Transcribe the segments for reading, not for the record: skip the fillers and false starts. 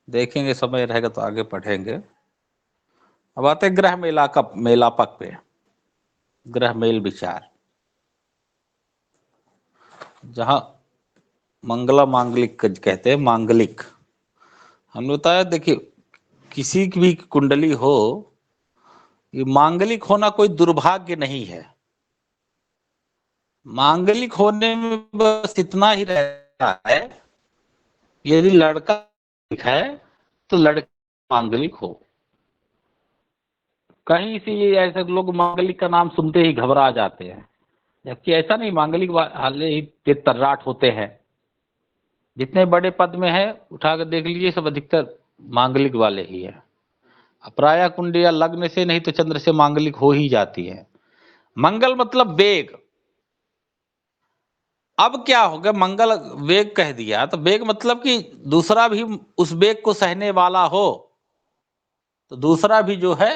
देखेंगे, समय रहेगा तो आगे पढ़ेंगे। अब आते ग्रह मेलापक पे, ग्रह मेल विचार, जहां मंगला मांगलिक कहते हैं, मांगलिक। हमने बताया, देखिए किसी की भी कुंडली हो, ये मांगलिक होना कोई दुर्भाग्य नहीं है। मांगलिक होने में बस इतना ही रहता है, यदि लड़का है तो लड़की मांगलिक हो। कहीं से ये ऐसे लोग मांगलिक का नाम सुनते ही घबरा जाते हैं, जबकि ऐसा नहीं। मांगलिक हाले ही तर्राट होते हैं, जितने बड़े पद में है उठा कर देख लीजिए, सब अधिकतर मांगलिक वाले ही है। प्रायः कुंडी या लग्न से नहीं तो चंद्र से मांगलिक हो ही जाती है। मंगल मतलब वेग। अब क्या हो गया, मंगल वेग कह दिया तो वेग मतलब कि दूसरा भी उस वेग को सहने वाला हो, तो दूसरा भी जो है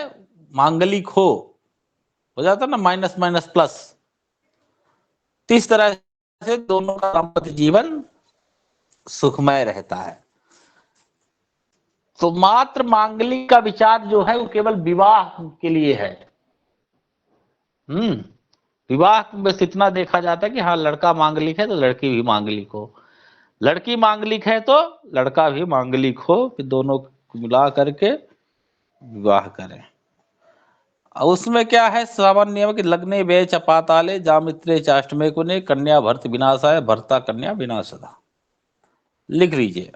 मांगलिक हो जाता ना, माइनस माइनस प्लस। तो इस तरह से दोनों का दाम्पत्य जीवन सुखमय रहता है। तो मात्र मांगलिक का विचार जो है वो केवल विवाह के लिए है। विवाह में बस इतना देखा जाता है कि हाँ, लड़का मांगलिक है तो लड़की भी मांगलिक हो, लड़की मांगलिक है तो लड़का भी मांगलिक हो, फिर दोनों को मिला करके विवाह करें। उसमें क्या है, सामान्य नियम कि लग्ने वे चपाताले जामित्रे चाष्टमे कुने कन्या भर्त विनाशाय भर्ता कन्या विनाशदा। लिख लीजिए,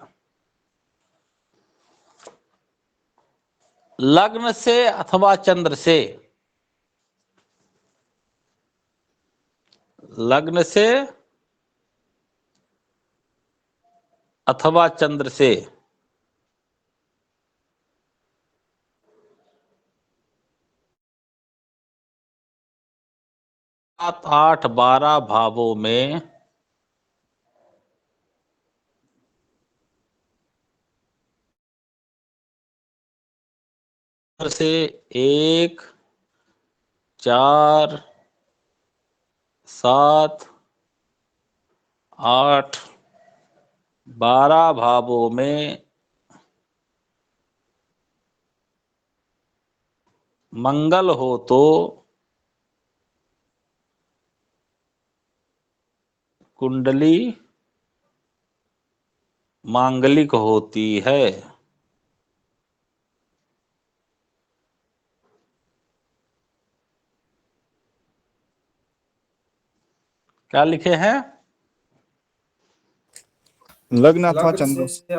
लग्न से अथवा चंद्र से, लग्न से अथवा चंद्र से 7, 8, 12 भावों में से 1, 4, 7, 8, 12 भावों में मंगल हो तो कुंडली मांगलिक होती है। क्या लिखे हैं? लग्न अथवा लग्न चंद्र से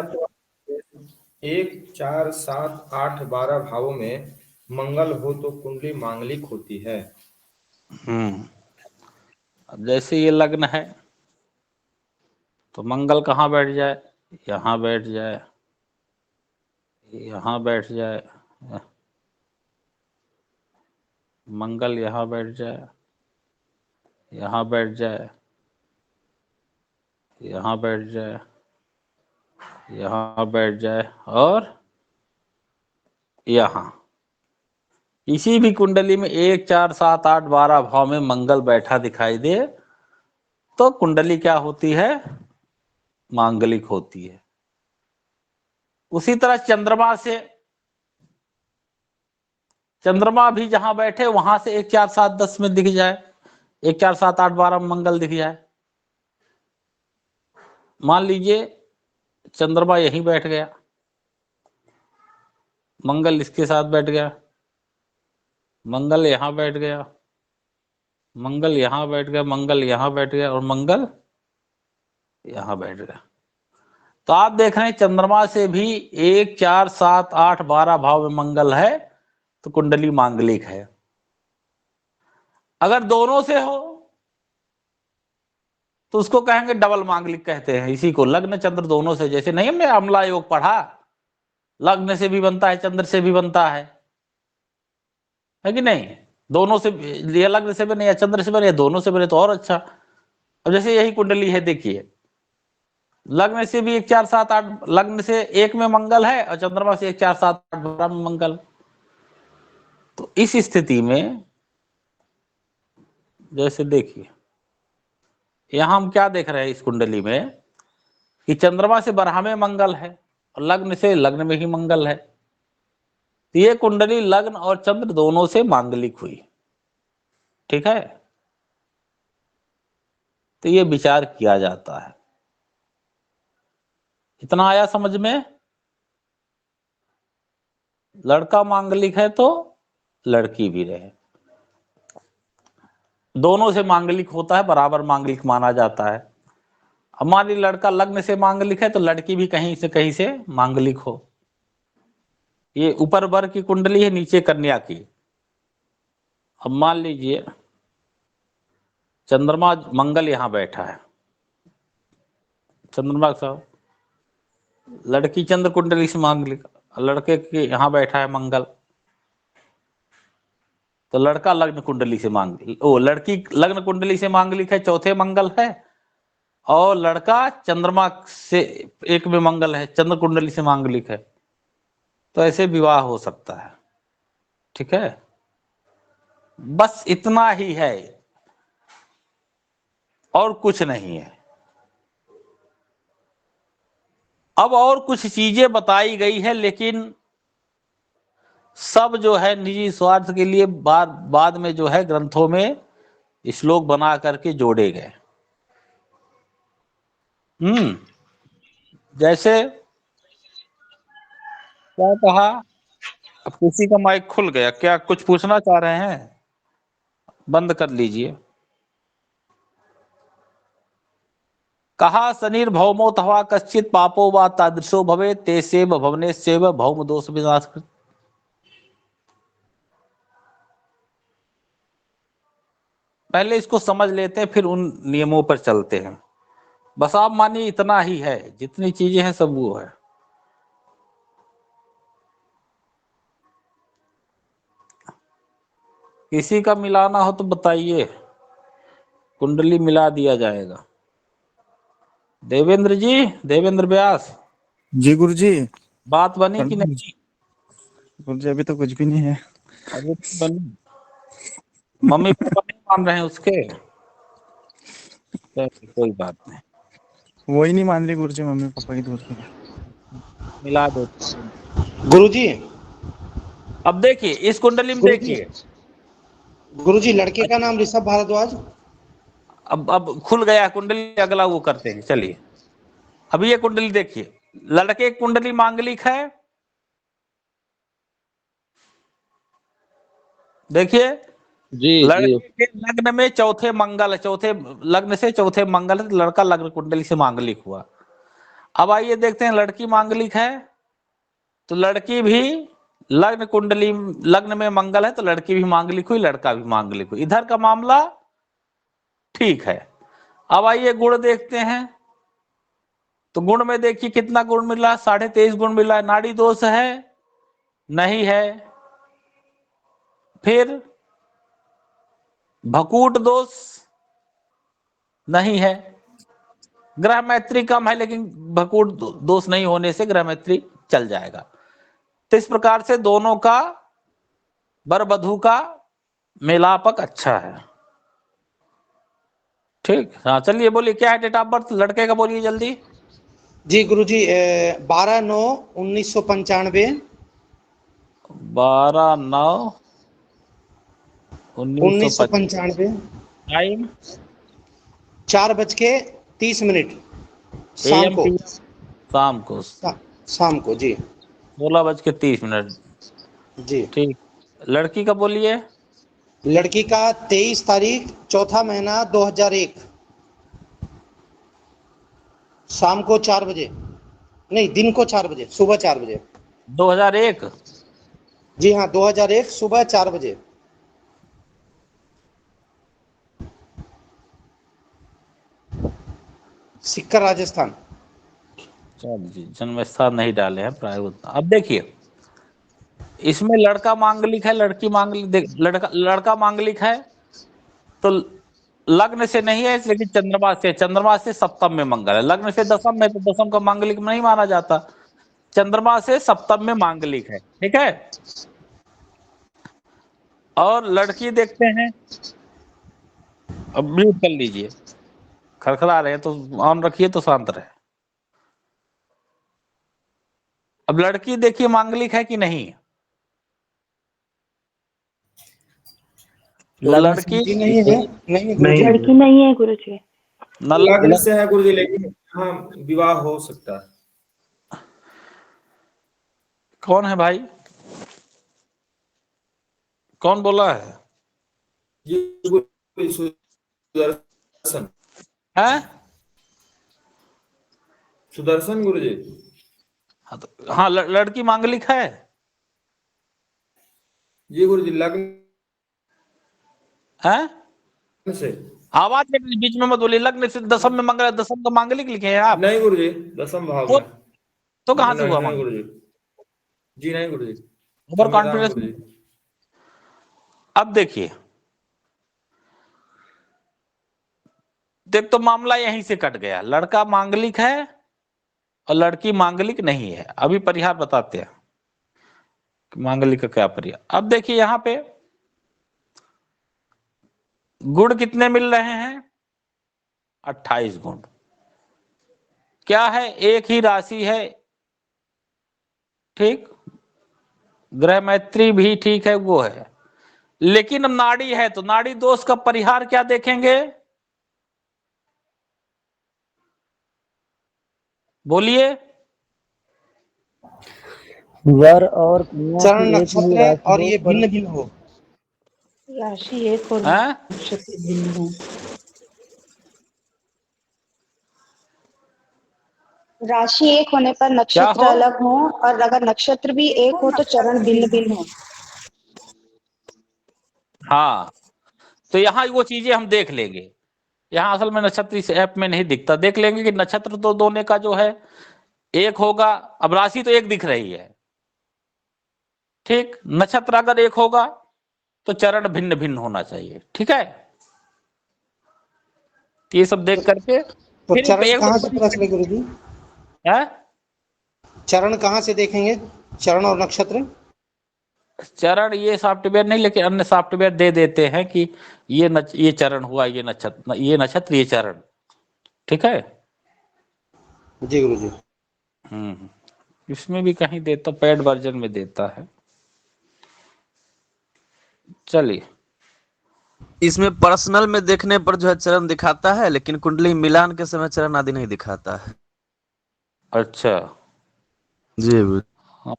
1, 4, 7, 8, 12 भावों में मंगल हो तो कुंडली मांगलिक होती है। अब जैसे ये लग्न है तो मंगल कहाँ बैठ जाए, यहाँ बैठ जाए, यहाँ बैठ जाए, मंगल यहाँ बैठ जाए, यहाँ बैठ जाए, यहाँ बैठ जाए, यहाँ बैठ जाए और यहाँ। किसी भी कुंडली में 1, 4, 7, 8, 12 भाव में मंगल बैठा दिखाई दे तो कुंडली क्या होती है, मांगलिक होती है। उसी तरह चंद्रमा से, चंद्रमा भी जहां बैठे वहां से 1, 4, 7, 10 में दिख जाए, 1, 4, 7, 8, 12 में मंगल दिख जाए। मान लीजिए चंद्रमा यहीं बैठ गया, मंगल इसके साथ बैठ गया, मंगल यहां बैठ गया, मंगल यहां बैठ गया, मंगल यहां बैठ गया और मंगल यहां बैठ गया। तो आप देख रहे हैं चंद्रमा से भी 1, 4, 7, 8, 12 भाव में मंगल है तो कुंडली मांगलिक है। अगर दोनों से हो तो उसको कहेंगे डबल मांगलिक कहते हैं। इसी को लग्न चंद्र दोनों से, जैसे नहीं हमने अम्ला योग पढ़ा, लग्न से भी बनता है, चंद्र से भी बनता है कि नहीं? दोनों से, या लग्न से बने या चंद्र से बने या दोनों से बने तो और अच्छा। अब जैसे यही कुंडली है, देखिए लग्न से भी 1, 4, 7, 8, लग्न से 1 में मंगल है और चंद्रमा से 1, 4, 7, 8, 12 में मंगल। तो इस स्थिति में जैसे देखिए यहां हम क्या देख रहे हैं इस कुंडली में कि चंद्रमा से 12 में मंगल है और लग्न से, लग्न में ही मंगल है, तो ये कुंडली लग्न और चंद्र दोनों से मांगलिक हुई। ठीक है, तो ये विचार किया जाता है। इतना आया समझ में? लड़का मांगलिक है तो लड़की भी रहे, दोनों से मांगलिक होता है, बराबर मांगलिक माना जाता है। अब मान ली लड़का लग्न से मांगलिक है तो लड़की भी कहीं से मांगलिक हो। ये ऊपर वर की कुंडली है, नीचे कन्या की। अब मान लीजिए चंद्रमा मंगल यहां बैठा है, चंद्रमा साहब, लड़की चंद्र कुंडली से मांगलिक, लड़के के यहां बैठा है मंगल, तो लड़का लग्न कुंडली से मांगलिक, ओ लड़की लग्न कुंडली से मांगलिक है, चौथे मंगल है, और लड़का चंद्रमा से एक में मंगल है, चंद्र कुंडली से मांगलिक है, तो ऐसे विवाह हो सकता है। ठीक है, बस इतना ही है और कुछ नहीं है। अब और कुछ चीजें बताई गई है, लेकिन सब जो है निजी स्वार्थ के लिए बाद में जो है ग्रंथों में श्लोक बना करके जोड़े गए। जैसे क्या कहा, अब किसी का माइक खुल गया, क्या कुछ पूछना चाह रहे हैं? बंद कर लीजिए। कहा शनिर्भौमो तवा कश्चित पापो वा तादृशो भवे तेसेव भवनेस्यैव भौम दोष विनाश। पहले इसको समझ लेते हैं, फिर उन नियमों पर चलते हैं। बस आप मानिए इतना ही है, जितनी चीजें हैं सब वो है। किसी का मिलाना हो तो बताइए, कुंडली मिला दिया जाएगा। देवेंद्र जी, देवेंद्र व्यास, जी गुरु जी। बात बनी कि नहीं? गुरु जी अभी तो कुछ भी नहीं है। अभी तो बनी। मम्मी पापा नहीं मान रहे हैं उसके? कोई बात नहीं, वो ही नहीं मान रही गुरु जी, मम्मी पापा की दूर की। मिला दो। गुरुजी, अब देखिए इस कुंडली में देखिए, गुरुजी लड़के का नाम ऋषभ भारद्वाज। अब खुल गया कुंडली, अगला वो करते हैं। चलिए अभी ये कुंडली देखिए, लड़के की कुंडली मांगलिक है, देखिए जी लड़के जी। के लग्न में चौथे मंगल है, चौथे लग्न से चौथे मंगल है, तो लड़का लग्न कुंडली से मांगलिक हुआ। अब आइए देखते हैं लड़की मांगलिक है, तो लड़की भी लग्न कुंडली, लग्न में मंगल है तो लड़की भी मांगलिक हुई, लड़का भी मांगलिक हुई। इधर का मामला ठीक है। अब आइए गुण देखते हैं, तो गुण में देखिए कितना गुण मिला, 23.5 गुण मिला। नाड़ी दोष है? नहीं है। फिर भकूट दोष? नहीं है। ग्रह मैत्री कम है, लेकिन भकूट दोष नहीं होने से ग्रह मैत्री चल जाएगा। तो इस प्रकार से दोनों का, वर वधू का मेलापक अच्छा है। ठीक, हाँ चलिए बोलिए क्या है डेट ऑफ बर्थ लड़के का, बोलिए जल्दी। जी गुरुजी, 12/9/1995। 12/9/1995। 1995। टाइम 4:30 शाम AM को। PM, शाम को शाम को जी। 16:30। जी। ठीक, लड़की का बोलिए। लड़की का 23 तारीख चौथा महीना 2001 शाम को 4 बजे, नहीं दिन को 4 बजे, सुबह 4 बजे। 2001। जी हाँ, 2001 सुबह 4 बजे। सिक्कर राजस्थान। जी, जन्म स्थान नहीं डाले हैं प्राय। अब देखिए इसमें लड़का मांगलिक है, लड़की मांगलिक, लड़का मांगलिक है तो लग्न से नहीं है, लेकिन चंद्रमा से, चंद्रमा से सप्तम में मंगल है। लग्न से दसम में, तो दसम का मांगलिक नहीं माना जाता, चंद्रमा से सप्तम में मांगलिक है। ठीक है, और लड़की देखते हैं। अब म्यूट कर लीजिए, खड़खड़ा रहे हैं तो ऑन रखिए तो शांत रहे। अब लड़की देखिए मांगलिक है कि नहीं, लड़की जी नहीं है, नहीं है गुरुजी। लड़की नहीं है गुरुजी। न लग्न से है गुरुजी, लेकिन यहाँ विवाह हो सकता है। कौन है भाई, कौन बोला है? ये गुरुजी सुदर्शन, है सुदर्शन गुरुजी। हाँ, लड़की मांगलिक है। ये गुरुजी लग्न से। आवाज बीच में मत बोलिए। लग्न से दशम में मंगल, दशम का मांगलिक लिखे हैं आप? नहीं गुरुजी, दशम भाव तो, में। तो कहां से नहीं हुआ नहीं मांगलिक? गुरुजी, जी नहीं गुरुजी, ओवर क्षमता कॉन्फिडेंस। गुरुजी। अब देखिए, देख तो मामला यहीं से कट गया। लड़का मांगलिक है और लड़की मांगलिक नहीं है। अभी परिहार बताते हैं कि मांगलिक का क्या परिहार। अब देखिए यहां पे गुण कितने मिल रहे हैं? 28 गुण। क्या है? एक ही राशि है, ठीक, ग्रह मैत्री भी ठीक है, वो है, लेकिन अब नाड़ी है, तो नाड़ी दोष का परिहार क्या देखेंगे? बोलिए। वर और कन्या चरण की एक ही नक्षत्र है राशि और हो ये पर भिन्न भिन्न हो। राशि एक और हैं? नक्षत्र भिन्न हो। राशि एक होने पर नक्षत्र हो? अलग हो, और अगर नक्षत्र भी एक हो तो चरण भिन्न भिन्न हो। हाँ, तो यहां वो चीजें हम देख लेंगे। यहां असल में नक्षत्र इस ऐप में नहीं दिखता, देख लेंगे कि नक्षत्र तो दोनों का जो है एक होगा। अब राशि तो एक दिख रही है, ठीक, नक्षत्र अगर एक होगा तो चरण भिन्न भिन्न होना चाहिए, ठीक है। ये सब देख करके तो फिर चरण एक कहाँ से पता चले गुरुजी? है, चरण कहाँ से देखेंगे, चरण और नक्षत्र? चरण ये सॉफ्टवेयर नहीं, लेकिन अन्य सॉफ्टवेयर दे देते हैं कि ये चरण हुआ, ये नक्षत्र ये चरण, ठीक है। जी गुरुजी। इसमें भी कहीं देता, पेड वर्जन में देता है। चलिए, इसमें पर्सनल में देखने पर जो है चरण दिखाता है, लेकिन कुंडली मिलान के समय चरण आदि नहीं दिखाता है। अच्छा, जी हाँ,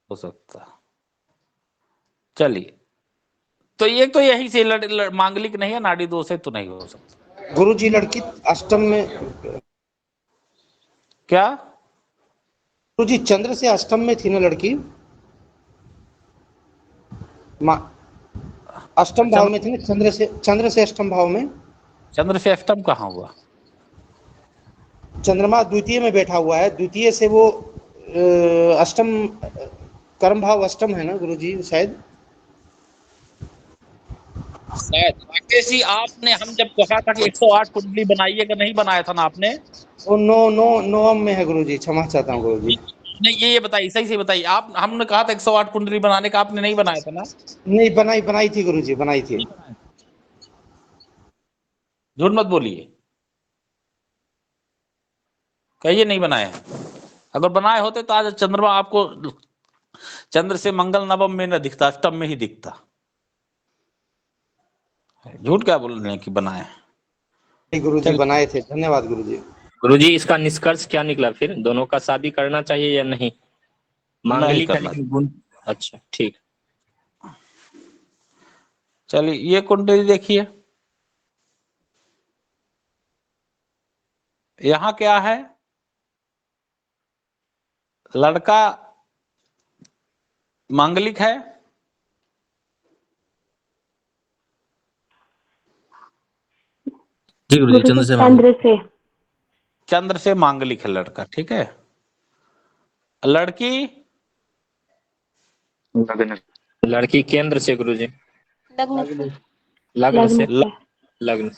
हो सकता। चलिए, तो ये तो यही से मांगलिक नहीं है, नाड़ी दोष है, तो नहीं हो सकता। गुरुजी लड़की अष्टम में, क्या? गुरुजी चंद्र से अष्टम में थी ना लड़की, अष्टम भाव में थी ना, चंद्र से अष्टम भाव में। चंद्र से अष्टम कहाँ हुआ? चंद्रमा द्वितीय में बैठा हुआ है, द्वितीय से वो अष्टम, कर्म भाव अष्टम है ना गुरुजी शायद। राकेश जी, आपने, हम जब कहा था कि 108 कुंडली बनाइएगा, नहीं बनाया था ना आपने? वो नवम में है गुरुजी, क्षमा चाहता हूँ गुरुजी। नहीं, ये बताइए, सही से बताइए। आप, हमने कहा था 108 कुंडली बनाने का, आपने नहीं बनाया था ना? नहीं, बनाई थी गुरुजी, बनाई थी। झूठ मत बोलिए, कहिए नहीं बनाए। अगर बनाए होते तो आज चंद्रमा आपको चंद्र से मंगल नवम में न दिखता, अष्टम में ही दिखता। झूठ क्या बोल रहे हैं कि बनाए? गुरुजी बनाए थे, धन्यवाद गुरुजी। गुरुजी, इसका निष्कर्ष क्या निकला फिर? दोनों का शादी करना चाहिए या नहीं? मांगलिक है लेकिन गुण। अच्छा, ठीक। चलिए, ये कुंडली देखिए, यहां क्या है? लड़का मांगलिक है, जी गुरुजी, चंद्र से मांगलिक है लड़का, ठीक है। लड़की लड़की केंद्र से गुरुजी, लग्न से। लग्न।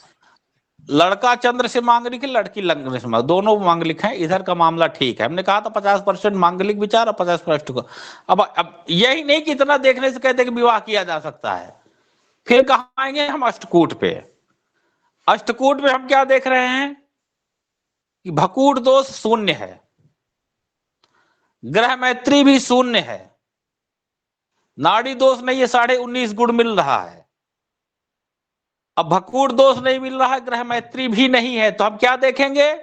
लड़का चंद्र से मांगलिक है, लड़की लग्न से मांगलिक, दोनों मांगलिक हैं। इधर का मामला ठीक है। हमने कहा था 50% मांगलिक विचार और 50% को। अब यही नहीं कि इतना देखने से कहते कि विवाह किया जा सकता है। फिर कहाँ आएंगे हम? अष्टकूट पे। अष्टकूट में हम क्या देख रहे हैं कि भकूट दोष शून्य है, ग्रह मैत्री भी शून्य है, नाड़ी दोष नहीं है, 19.5 गुण मिल रहा है। अब भकूट दोष नहीं मिल रहा है, ग्रह मैत्री भी नहीं है, तो हम क्या देखेंगे?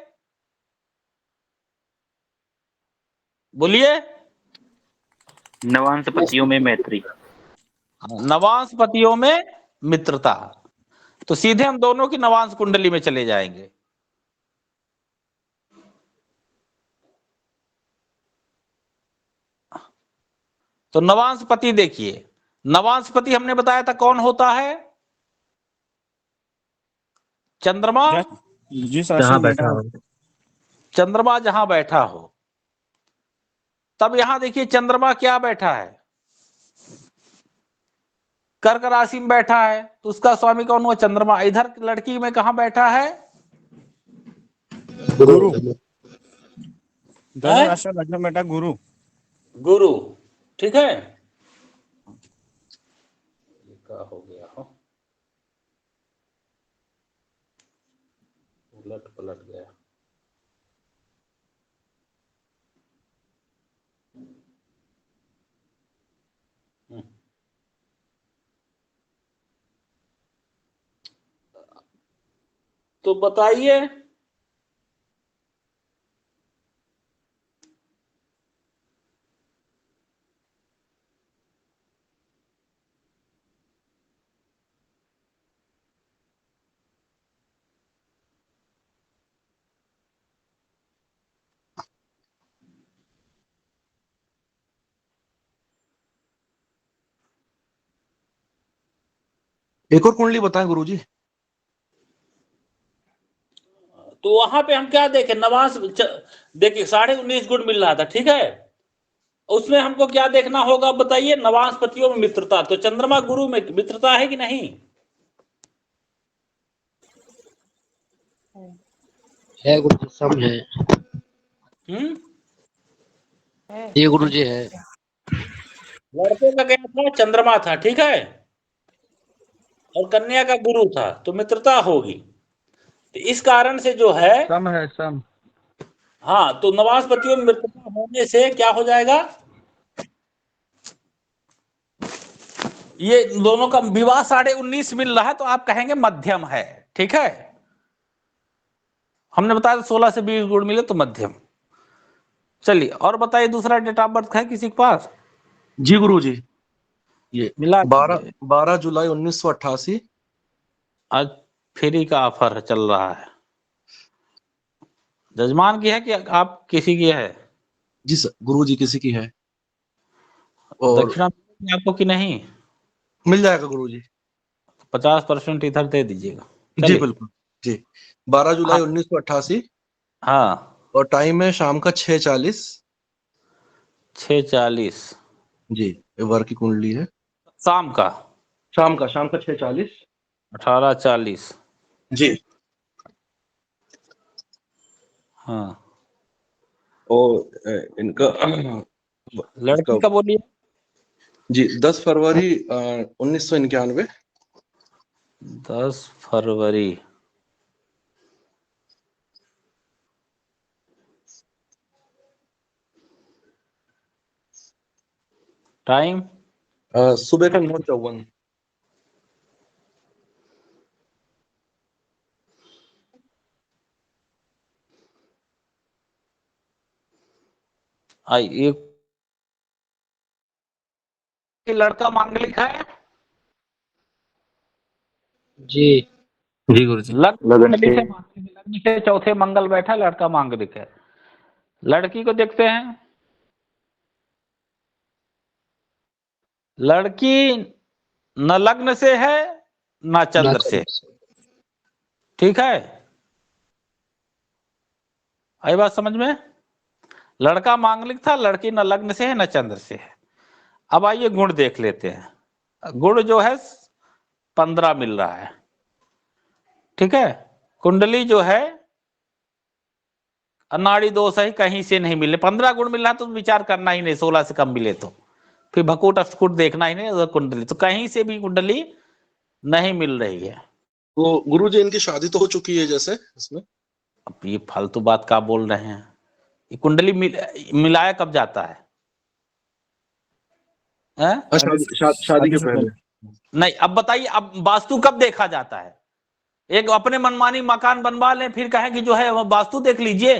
बोलिए। नवांश पतियों में मैत्री, नवांश पतियों में मित्रता। तो सीधे हम दोनों की नवांश कुंडली में चले जाएंगे। तो नवांश पति देखिए, नवांश पति हमने बताया था कौन होता है? चंद्रमा। जिस राशि में बैठा हो। चंद्रमा जहां बैठा हो। तब यहां देखिए चंद्रमा क्या बैठा है? कर्क राशि में बैठा है, तो उसका स्वामी कौन हुआ? चंद्रमा। इधर लड़की में कहां बैठा है? गुरु। धनु राशि में लग्न बैठा गुरु। गुरु, ठीक है। क्या हो गया हो, उलट पलट गया। तो बताइए, एक और कुंडली बताएं गुरुजी। तो वहां पे हम क्या देखें? नवांश देखिए 19.5 गुण मिल रहा था, ठीक है। उसमें हमको क्या देखना होगा बताइए? नवांश पतियों में मित्रता। तो चंद्रमा गुरु में मित्रता है कि नहीं? है गुरु जी, सब है। ये गुरु जी है। लड़के का क्या था? चंद्रमा था, ठीक है, और कन्या का गुरु था, तो मित्रता होगी। तो इस कारण से जो है सम है सम। हाँ, तो नवांश पतियों में मित्रता होने से क्या हो जाएगा? ये दोनों का विवाह 19.5 मिल रहा है, तो आप कहेंगे मध्यम है, ठीक है। हमने बताया 16 से 20 गुण मिले तो मध्यम। चलिए और बताइए, दूसरा डेट ऑफ बर्थ है किसी के पास? जी गुरुजी, ये मिला 12 जुलाई 1988। आज फ्री का ऑफर चल रहा है। जजमान की है कि आप किसी की है? जी सर, गुरुजी किसी की है। और दक्षिणा आपको कि नहीं? मिल जाएगा गुरुजी। 50% इधर दे दीजिएगा। जी बिल्कुल जी। 12 जुलाई 1988। हाँ, और टाइम है शाम का 6:40। 6:40 जी, वर की कुंडली है। शाम का 6:40। 18:40। जी। हाँ, और इनका लड़की का बोलिए। जी 10 फरवरी 1991। 10 फरवरी। टाइम सुबह का 9:54। ये लड़का मांगलिक है? जी जी गुरुजी। लग्न से चौथे मंगल बैठा, लड़का मांगलिक है। लड़की को देखते हैं। लड़की न लग्न से है न चंद्र से, ठीक है। आई बात समझ में? लड़का मांगलिक था, लड़की न लग्न से है न चंद्र से है। अब आइए गुण देख लेते हैं। गुण जो है 15 मिल रहा है, ठीक है। कुंडली जो है अनाड़ी दोष है, कहीं से नहीं मिले। 15 गुण मिल रहा तो विचार करना ही नहीं, 16 से कम मिले तो फिर भकूट अष्टकूट देखना ही नहीं। कुंडली तो कहीं से भी कुंडली नहीं मिल रही है। तो गुरुजी इनकी शादी तो हो चुकी है जैसे इसमें। अब ये फालतू बात का बोल रहे हैं? ये कुंडली मिलाया कब जाता है? हैं? शादी के पहले। नहीं, अब बताइए, अब वास्तु कब देखा जाता है? एक अपने मनमानी मकान बनवा लें फिर कहें कि जो है वास्तु देख लीजिए,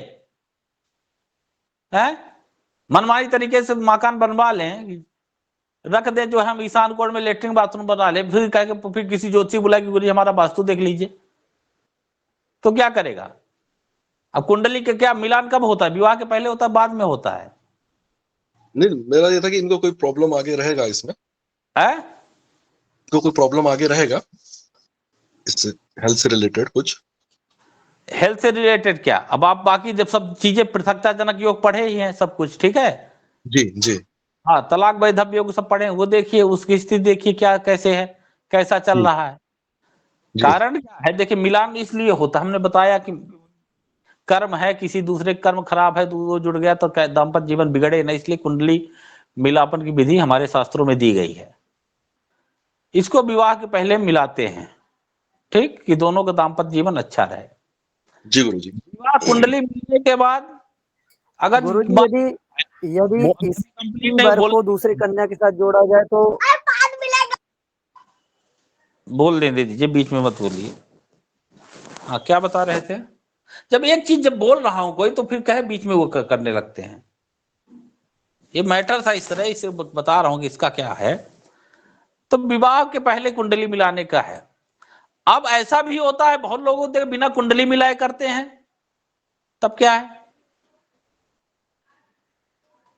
हैं? मनमानी तरीके से मकान बनवा लें, रख दे जो है हम ईशान कोण में लेटरिन बाथरूम बना ले, फिर कह के फिर किसी ज्योतिषी बुला कि गुरुजी हमारा वास्तु देख लीजिए, तो क्या करेगा? अब कुंडली के क्या मिलान कब होता है? विवाह के पहले होता है, बाद में होता है? नहीं, मेरा ये था कि इनको कोई प्रॉब्लम आगे रहेगा इसमें, है? इनको कोई प्रॉब्लम आगे रहेगा इससे, हेल्थ से रिलेटेड कुछ? हेल्थ से रिलेटेड क्या, अब आप बाकी जब सब चीजें पृथकताजनक योग पढ़े ही हैं सब कुछ, ठीक है? जी जी। हाँ, तलाक वैधव्य योग सब पढ़े, वो देखिए, उसकी स्थिति देखिए क्या कैसे है, कैसा चल रहा है। कारण क्या है? देखिए, मिलान इसलिए होता, हमने बताया कि कर्म है, किसी दूसरे कर्म खराब है तो वो जुड़ गया तो दाम्पत्य जीवन बिगड़े ना, इसलिए कुंडली मिलापन की विधि हमारे शास्त्रों में दी गई है। इसको विवाह के पहले मिलाते हैं, ठीक, कि दोनों का दाम्पत्य जीवन अच्छा रहे। जी गुरुजी। विवाह कुंडली मिलने के बाद अगर यदि इस वर को दूसरे कन्या के साथ जोड़ा जाए तो बोल देने दीजिए, बीच में मत बोलिए। हाँ, क्या बता रहे थे? जब एक चीज जब बोल रहा हूं कोई तो फिर कहे बीच में वो करने लगते हैं। ये मैटर था इस तरह, इसे बता रहा हूं कि इसका क्या है। तो विवाह के पहले कुंडली मिलाने का है। अब ऐसा भी होता है बहुत लोगों के बिना कुंडली मिलाए करते हैं, तब क्या है?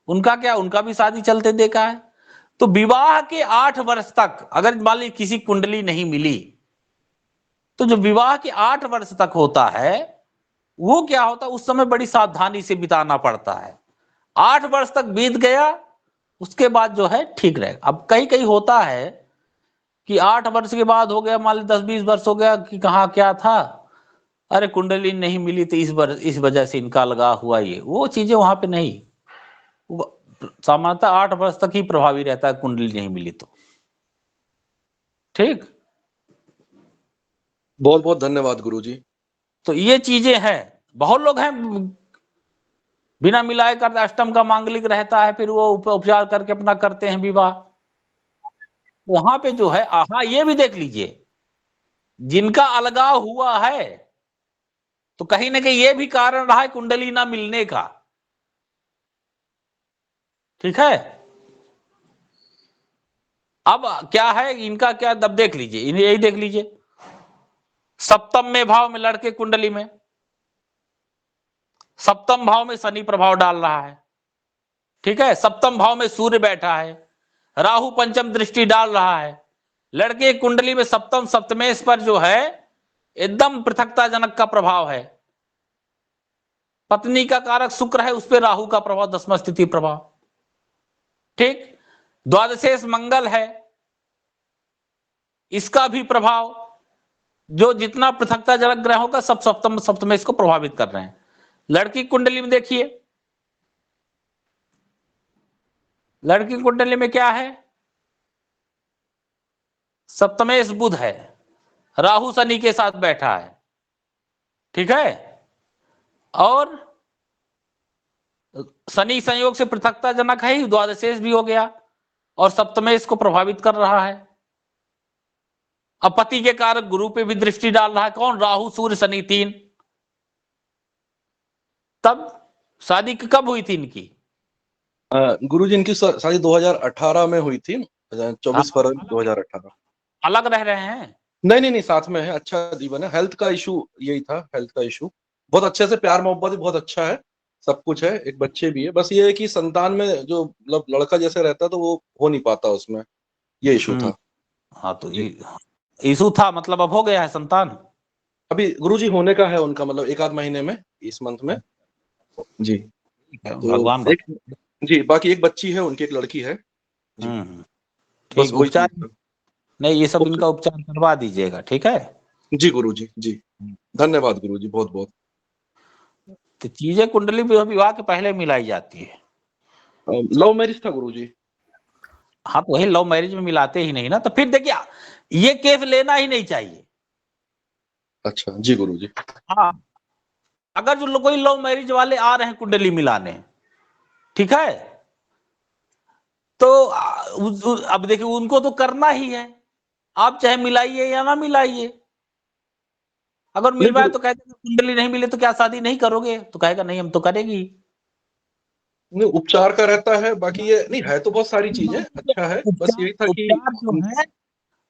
उनका क्या, उनका भी शादी चलते देखा है। तो विवाह के 8 वर्ष तक अगर मान ली किसी कुंडली नहीं मिली, तो जो विवाह के 8 वर्ष तक होता है वो क्या होता है, उस समय बड़ी सावधानी से बिताना पड़ता है। 8 वर्ष तक बीत गया, उसके बाद जो है ठीक रहेगा। अब कहीं कहीं होता है कि 8 वर्ष के बाद हो गया, मान ली 10-20 वर्ष हो गया कि कहाँ क्या था, अरे कुंडली नहीं मिली तो इस वजह से इनका लगा हुआ, ये वो चीजें वहां पे नहीं। सामान्यतः 8 वर्ष तक ही प्रभावी रहता है कुंडली नहीं मिली तो। ठीक, बहुत बहुत धन्यवाद गुरुजी। तो ये चीजें हैं। बहुत लोग हैं बिना मिलाए कर अष्टम का मांगलिक रहता है, फिर वो उपचार करके अपना करते हैं विवाह। वहां पे जो है, हाँ, ये भी देख लीजिए, जिनका अलगाव हुआ है तो कहीं ना कहीं ये भी कारण रहा है कुंडली ना मिलने का। ठीक है, अब क्या है इनका, क्या अब देख लीजिए, इन्हें यही देख लीजिए, सप्तम में भाव में लड़के कुंडली में, सप्तम भाव में शनि प्रभाव डाल रहा है, ठीक है, सप्तम भाव में सूर्य बैठा है, राहु पंचम दृष्टि डाल रहा है। लड़के कुंडली में सप्तम सप्तमेश पर जो है एकदम पृथकताजनक का प्रभाव है। पत्नी का कारक शुक्र है, उस पर राहु का प्रभाव, 10वां स्थिति प्रभाव। ठीक, द्वादशेश मंगल है, इसका भी प्रभाव, जो जितना पृथकताजनक ग्रहों का सब सप्तम सप्तमेश को प्रभावित कर रहे हैं। लड़की कुंडली में देखिए, लड़की कुंडली में क्या है, सप्तमेश बुध है, राहु शनि के साथ बैठा है, ठीक है, और शनि संयोग से पृथकताजनक है ही, द्वादशेश भी हो गया और सप्तमेश को प्रभावित कर रहा है। अब पति के कारक गुरु पे भी दृष्टि डाल रहा है, कौन, राहु सूर्य शनि 3। तब शादी कब हुई थी इनकी? गुरुजी इनकी शादी 2018 में हुई थी, 24 फरवरी 2018। अलग रह रहे हैं? नहीं, साथ में है, अच्छा जीवन है। हेल्थ का इशू यही था, हेल्थ का इशू। बहुत अच्छे से प्यार मोहब्बत भी बहुत अच्छा है, सब कुछ है, एक बच्चे भी है। बस ये है कि संतान में जो मतलब लड़का जैसे रहता तो वो हो नहीं पाता, उसमें ये इशू था। हाँ, तो ये इशू था, मतलब अब हो गया है संतान? अभी गुरुजी होने का है उनका, मतलब 1 आध महीने में, इस मंथ में जी। भगवान जी, बाकी एक बच्ची है उनकी, एक लड़की है। ठीक, उपचार नहीं, ये सब इनका उपचार करवा दीजिएगा, ठीक है जी गुरुजी जी। धन्यवाद गुरुजी, बहुत बहुत। तो चीजें कुंडली विवाह के पहले मिलाई जाती है। लव मैरिज था गुरुजी। हाँ, तो वही लव मैरिज में मिलाते ही नहीं ना, तो फिर देखिए ये केस लेना ही नहीं चाहिए। अच्छा जी गुरुजी। हाँ, अगर जो कोई लव मैरिज वाले आ रहे हैं कुंडली मिलाने, ठीक है, तो अब देखिए उनको तो करना ही है, आप चाहे मिलाइए या ना मिलाइए। अगर मिलवाए तो कहते हैं कुंडली नहीं मिले तो क्या शादी नहीं करोगे, तो कहेगा नहीं हम तो करेंगे ही। नहीं, उपचार का रहता है, बाकी ये नहीं है तो बहुत सारी चीजें अच्छा है, बस यही था कि उपचार जो है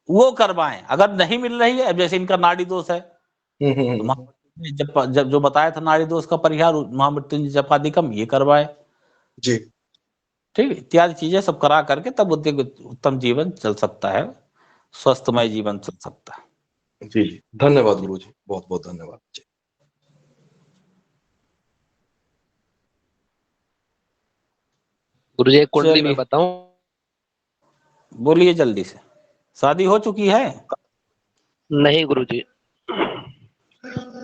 वो करवाएं। अगर नहीं मिल रही है, अब जैसे इनका नाड़ी दोष है, तो महामृत्युंजय जब जो बताया था नाड़ी दोष का परिहार महामृत्युंजय जपादिकम, ये करवाए जी, ठीक, इत्यादि चीजें सब करा करके तब उत्तम जीवन चल सकता है, स्वस्थमय जीवन चल सकता है। जी जी, धन्यवाद गुरु जी, बहुत बहुत धन्यवाद जी। गुरु जी एक कुंडली में बताऊं? बोलिए जल्दी से। शादी हो चुकी है? नहीं गुरु जी,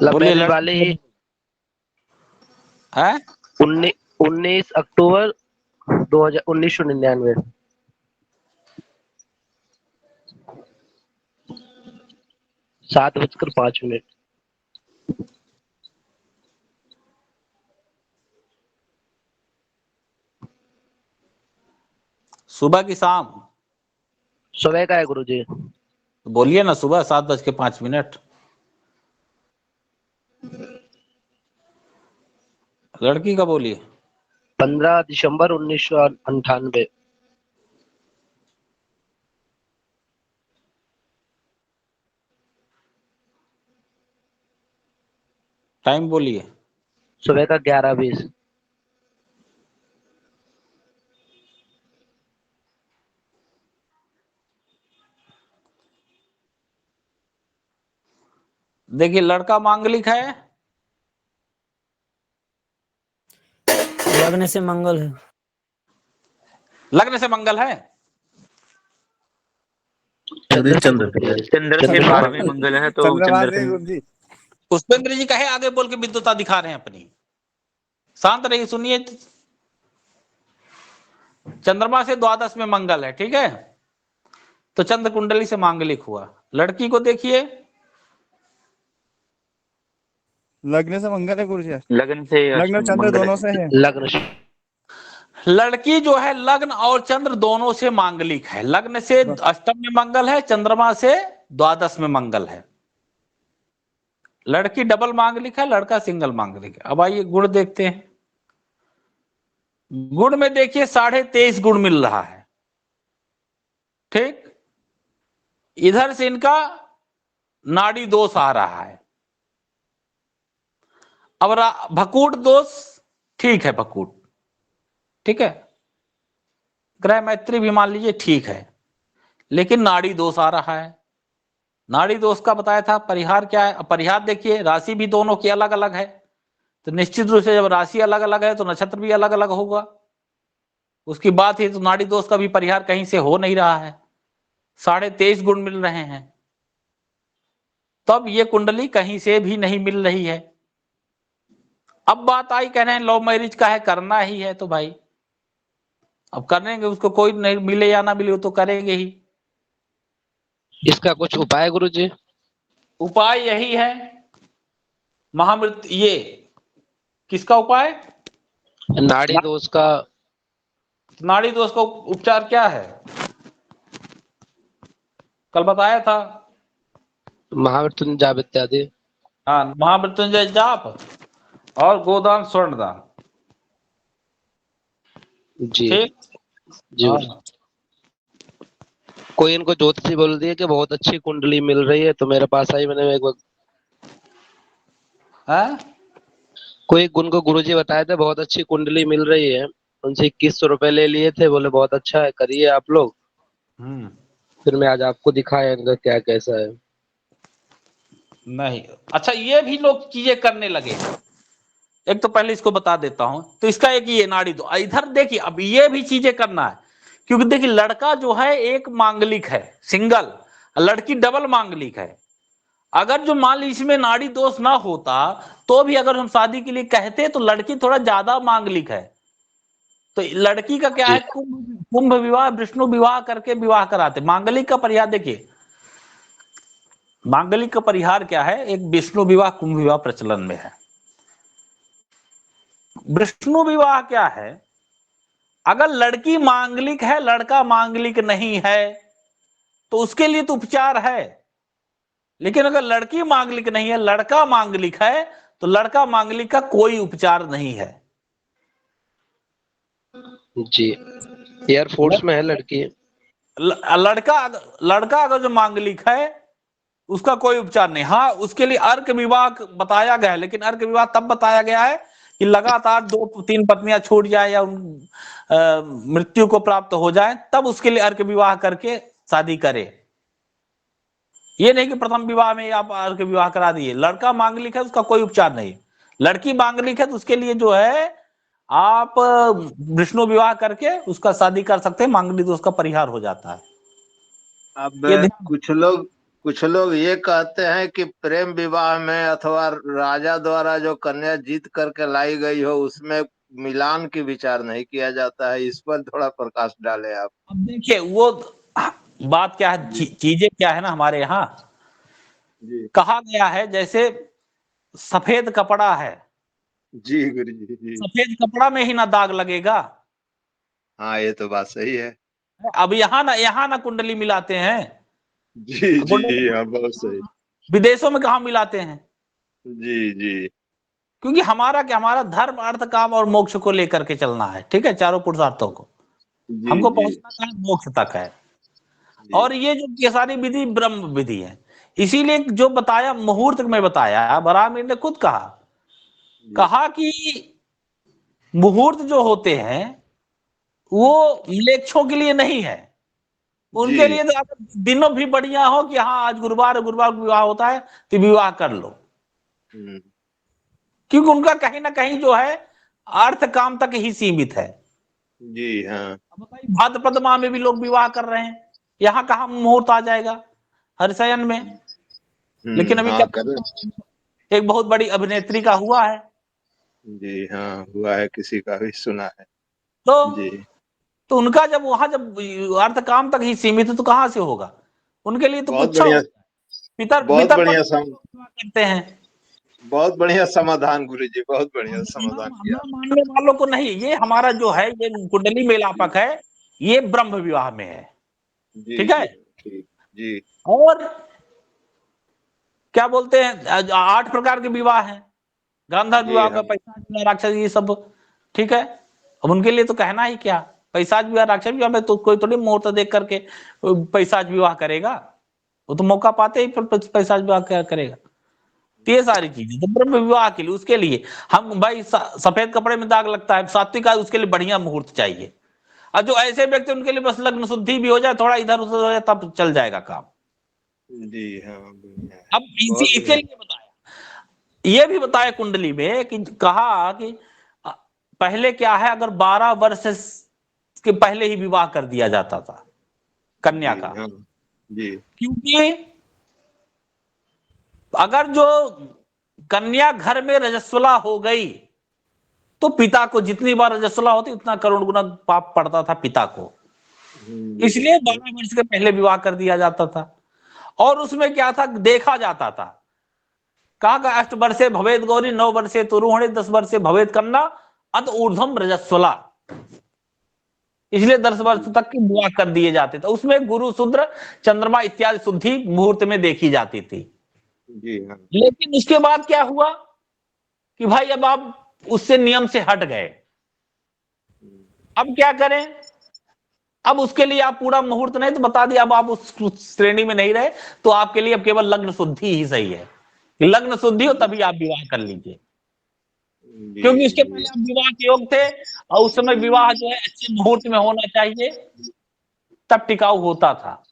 लव मैरिज वाले ही है। 19 अक्टूबर 1999 7:05। सुबह की शाम? सुबह का है गुरु जी। तो बोलिए ना, सुबह 7:05। लड़की का बोलिए। 15 दिसंबर 1998। टाइम बोलिए। सुबह का 11:20। देखिए लड़का मांगलिक है, लगने से मंगल है। लगने से मंगल है, चंद्र से 12वें मंगल है तो चंद्रवाद है गुरु जी। पुष्पेंद्र जी कहे आगे बोल के विद्वता दिखा रहे हैं अपनी, शांत रहिए सुनिए। चंद्रमा से द्वादश में मंगल है, ठीक है, तो चंद्र कुंडली से मांगलिक हुआ। लड़की को देखिए, लग्न से मंगल है गुरु जी। लगन से लग्न चंद्र दोनों से है। लग्न लड़की जो है लग्न और चंद्र दोनों से मांगलिक है। लग्न से अष्टम में मंगल है, चंद्रमा से द्वादश में मंगल है। लड़की डबल मांगलिक है, लड़का सिंगल मांगलिक है। अब आइए गुण देखते हैं। गुण में देखिए 23.5 गुण मिल रहा है, ठीक। इधर से इनका नाड़ी दोष आ रहा है। अब भकूट दोष ठीक है, भकूट ठीक है, ग्रह मैत्री भी मान लीजिए ठीक है, लेकिन नाड़ी दोष आ रहा है। नाड़ी दोष का बताया था परिहार क्या है। परिहार देखिए, राशि भी दोनों की अलग अलग है, तो निश्चित रूप से जब राशि अलग अलग है तो नक्षत्र भी अलग अलग होगा। उसकी बात ही तो नाड़ी दोष का भी परिहार कहीं से हो नहीं रहा है। 23.5 गुण मिल रहे हैं, तब ये कुंडली कहीं से भी नहीं मिल रही है। अब बात आई, कह रहे हैं लव मैरिज का है, करना ही है, तो भाई अब करेंगे, उसको कोई नहीं मिले या ना मिले वो तो करेंगे ही। इसका कुछ उपाय गुरु जी? उपाय यही है, महामृत्यु, ये किसका उपाय? नाड़ी दोष का। नाड़ी दोष का उपचार क्या है? कल बताया था, महामृत्युंजय जाप इत्यादि। हाँ, महामृत्युंजय जाप और गोदान स्वर्णदान, जी ठीक जी। हाँ। कोई इनको ज्योतिषी बोल दिया कि बहुत अच्छी कुंडली मिल रही है, तो मेरे पास आई, मैंने एक बार कोई उनको गुरुजी बताए थे बहुत अच्छी कुंडली मिल रही है, उनसे 2100 रुपए ले लिए थे, बोले बहुत अच्छा है, करिए आप लोग। फिर मैं आज आपको दिखाया इनका क्या कैसा है। नहीं, अच्छा ये भी लोग चीजें करने लगे। एक तो पहले इसको बता देता हूं, तो इसका एक ये नाड़ी दो, इधर देखिए, अब ये भी चीजें करना है, क्योंकि देखिए लड़का जो है एक मांगलिक है सिंगल, लड़की डबल मांगलिक है। अगर जो मान लीजिए इसमें नाड़ी दोष ना होता तो भी अगर हम शादी के लिए कहते तो लड़की थोड़ा ज्यादा मांगलिक है, तो लड़की का क्या है, कुंभ विवाह विष्णु विवाह करके विवाह कराते। मांगलिक का परिहार देखिए, मांगलिक का परिहार क्या है, एक विष्णु विवाह कुंभ विवाह प्रचलन में है। विष्णु विवाह क्या है? अगर लड़की मांगलिक है, लड़का मांगलिक नहीं है, तो उसके लिए तो उपचार है। लेकिन अगर लड़की मांगलिक नहीं है, लड़का मांगलिक है, तो लड़का मांगलिक का कोई उपचार नहीं है। जी, एयरफोर्स में है लड़की। लड़का अगर जो मांगलिक है उसका कोई उपचार नहीं। हाँ, उसके लिए अर्क विवाह बताया गया है, लेकिन अर्क विवाह तब बताया गया है कि लगातार 2-3 पत्नियां छूट जाए या मृत्यु को प्राप्त हो जाए, तब उसके लिए अर्क विवाह करके शादी करे। ये नहीं कि प्रथम विवाह में आप अर्क विवाह करा दिए। लड़का मांगलिक है, उसका कोई उपचार नहीं। लड़की मांगलिक है तो उसके लिए जो है आप विष्णु विवाह करके उसका शादी कर सकते हैं, मांगलिक तो उसका परिहार हो जाता है। अब कुछ लोग ये कहते हैं कि प्रेम विवाह में अथवा राजा द्वारा जो कन्या जीत करके लाई गई हो उसमें मिलान की विचार नहीं किया जाता है। इस पर थोड़ा प्रकाश डालें आप। अब देखिए वो बात क्या है, चीजें क्या है ना, हमारे यहाँ कहा गया है जैसे सफेद कपड़ा है जी गुरु जी। सफेद कपड़ा में ही ना दाग लगेगा। हाँ, ये तो बात सही है। अब यहाँ ना कुंडली मिलाते हैं। जी जी, हाँ बहुत सही। विदेशों में कहाँ मिलाते हैं? जी जी। क्योंकि हमारा धर्म, अर्थ, काम और मोक्ष को लेकर के चलना है। ठीक है, चारों पुरुषार्थों को हमको पहुंचना है, मोक्ष तक है। और ये जो सारी विधि ब्रह्म विधि है, इसीलिए जो बताया मुहूर्त में बताया, बरामीर ने खुद कहा कि मुहूर्त जो होते हैं वो म्लेच्छों के लिए नहीं है। उनके लिए तो दिनों भी बढ़िया हो कि हाँ आज गुरुवार विवाह होता है तो विवाह कर लो, क्योंकि उनका कहीं ना कहीं जो है अर्थ काम तक ही सीमित है। जी हाँ। बताइए भाद्रपद माह में भी लोग विवाह कर रहे हैं, यहाँ कहाँ मुहूर्त आ जाएगा? हरिशयन में। लेकिन अभी एक बहुत बड़ी अभिनेत्री का हुआ है। जी हाँ, हुआ है, किसी का भी सुना है। तो उनका जब वहां जब अर्थ काम तक ही सीमित है तो कहाँ से होगा? उनके लिए तो कुछ बहुत बढ़िया करते हैं। बहुत बढ़िया समाधान गुरु जी, बहुत बढ़िया समाधान किया। मानने वालों को नहीं, ये हमारा जो है ये कुंडली मेलापक है, ये ब्रह्म विवाह में है। ठीक है जी। और क्या बोलते हैं 8 प्रकार के विवाह हैं, गांधार विवाह का, पैशाच विवाह, राक्षस, ये सब। ठीक है, अब उनके लिए तो कहना ही क्या। पैशाच विवाह, राक्षस विवाह में तो कोई थोड़ी मुहूर्त देख करके पैशाच विवाह करेगा, वो तो मौका पाते ही पैशाच विवाह क्या करेगा। ये सारी चीजें तो ब्रह्म विवाह के लिए, उसके लिए हम भाई सफेद कपड़े में दाग लगता है, सात्विक, उसके लिए बढ़िया मुहूर्त चाहिए। और जो ऐसे व्यक्ति उनके लिए बस लग्न शुद्धि भी हो जाए, थोड़ा इधर उधर हो जाए, तब चल जाएगा काम। जी हाँ। अब इसके लिए बताया, ये भी बताया कुंडली में कि कहा कि पहले क्या है, अगर 12 वर्ष के पहले ही विवाह कर दिया जाता था कन्या का। क्योंकि अगर जो कन्या घर में रजस्वला हो गई तो पिता को जितनी बार रजस्वला होती उतना करोड़ गुना पाप पड़ता था पिता को। इसलिए 12 वर्ष के पहले विवाह कर दिया जाता था। और उसमें क्या था, देखा जाता था, कहा 8 वर्षे भवेद गौरी 9 वर्षे तुरुहणे 10 वर्षे भवेद कन्या अत ऊर्ध्वम रजस्वला। इसलिए 10 वर्ष तक की विवाह कर दिए जाते थे। उसमें गुरु, शुद्र, चंद्रमा इत्यादि शुद्धि मुहूर्त में देखी जाती थी। जी हाँ। लेकिन उसके बाद क्या हुआ कि भाई अब आप उससे नियम से हट गए, अब क्या करें? अब उसके लिए आप पूरा मुहूर्त नहीं तो बता दिया, अब आप उस श्रेणी में नहीं रहे तो आपके लिए अब केवल लग्न शुद्धि ही सही है। लग्न शुद्धि हो तभी आप विवाह कर लीजिए, क्योंकि उसके पहले आप विवाह के योग थे और उस समय विवाह जो है अच्छे मुहूर्त में होना चाहिए, तब टिकाऊ होता था।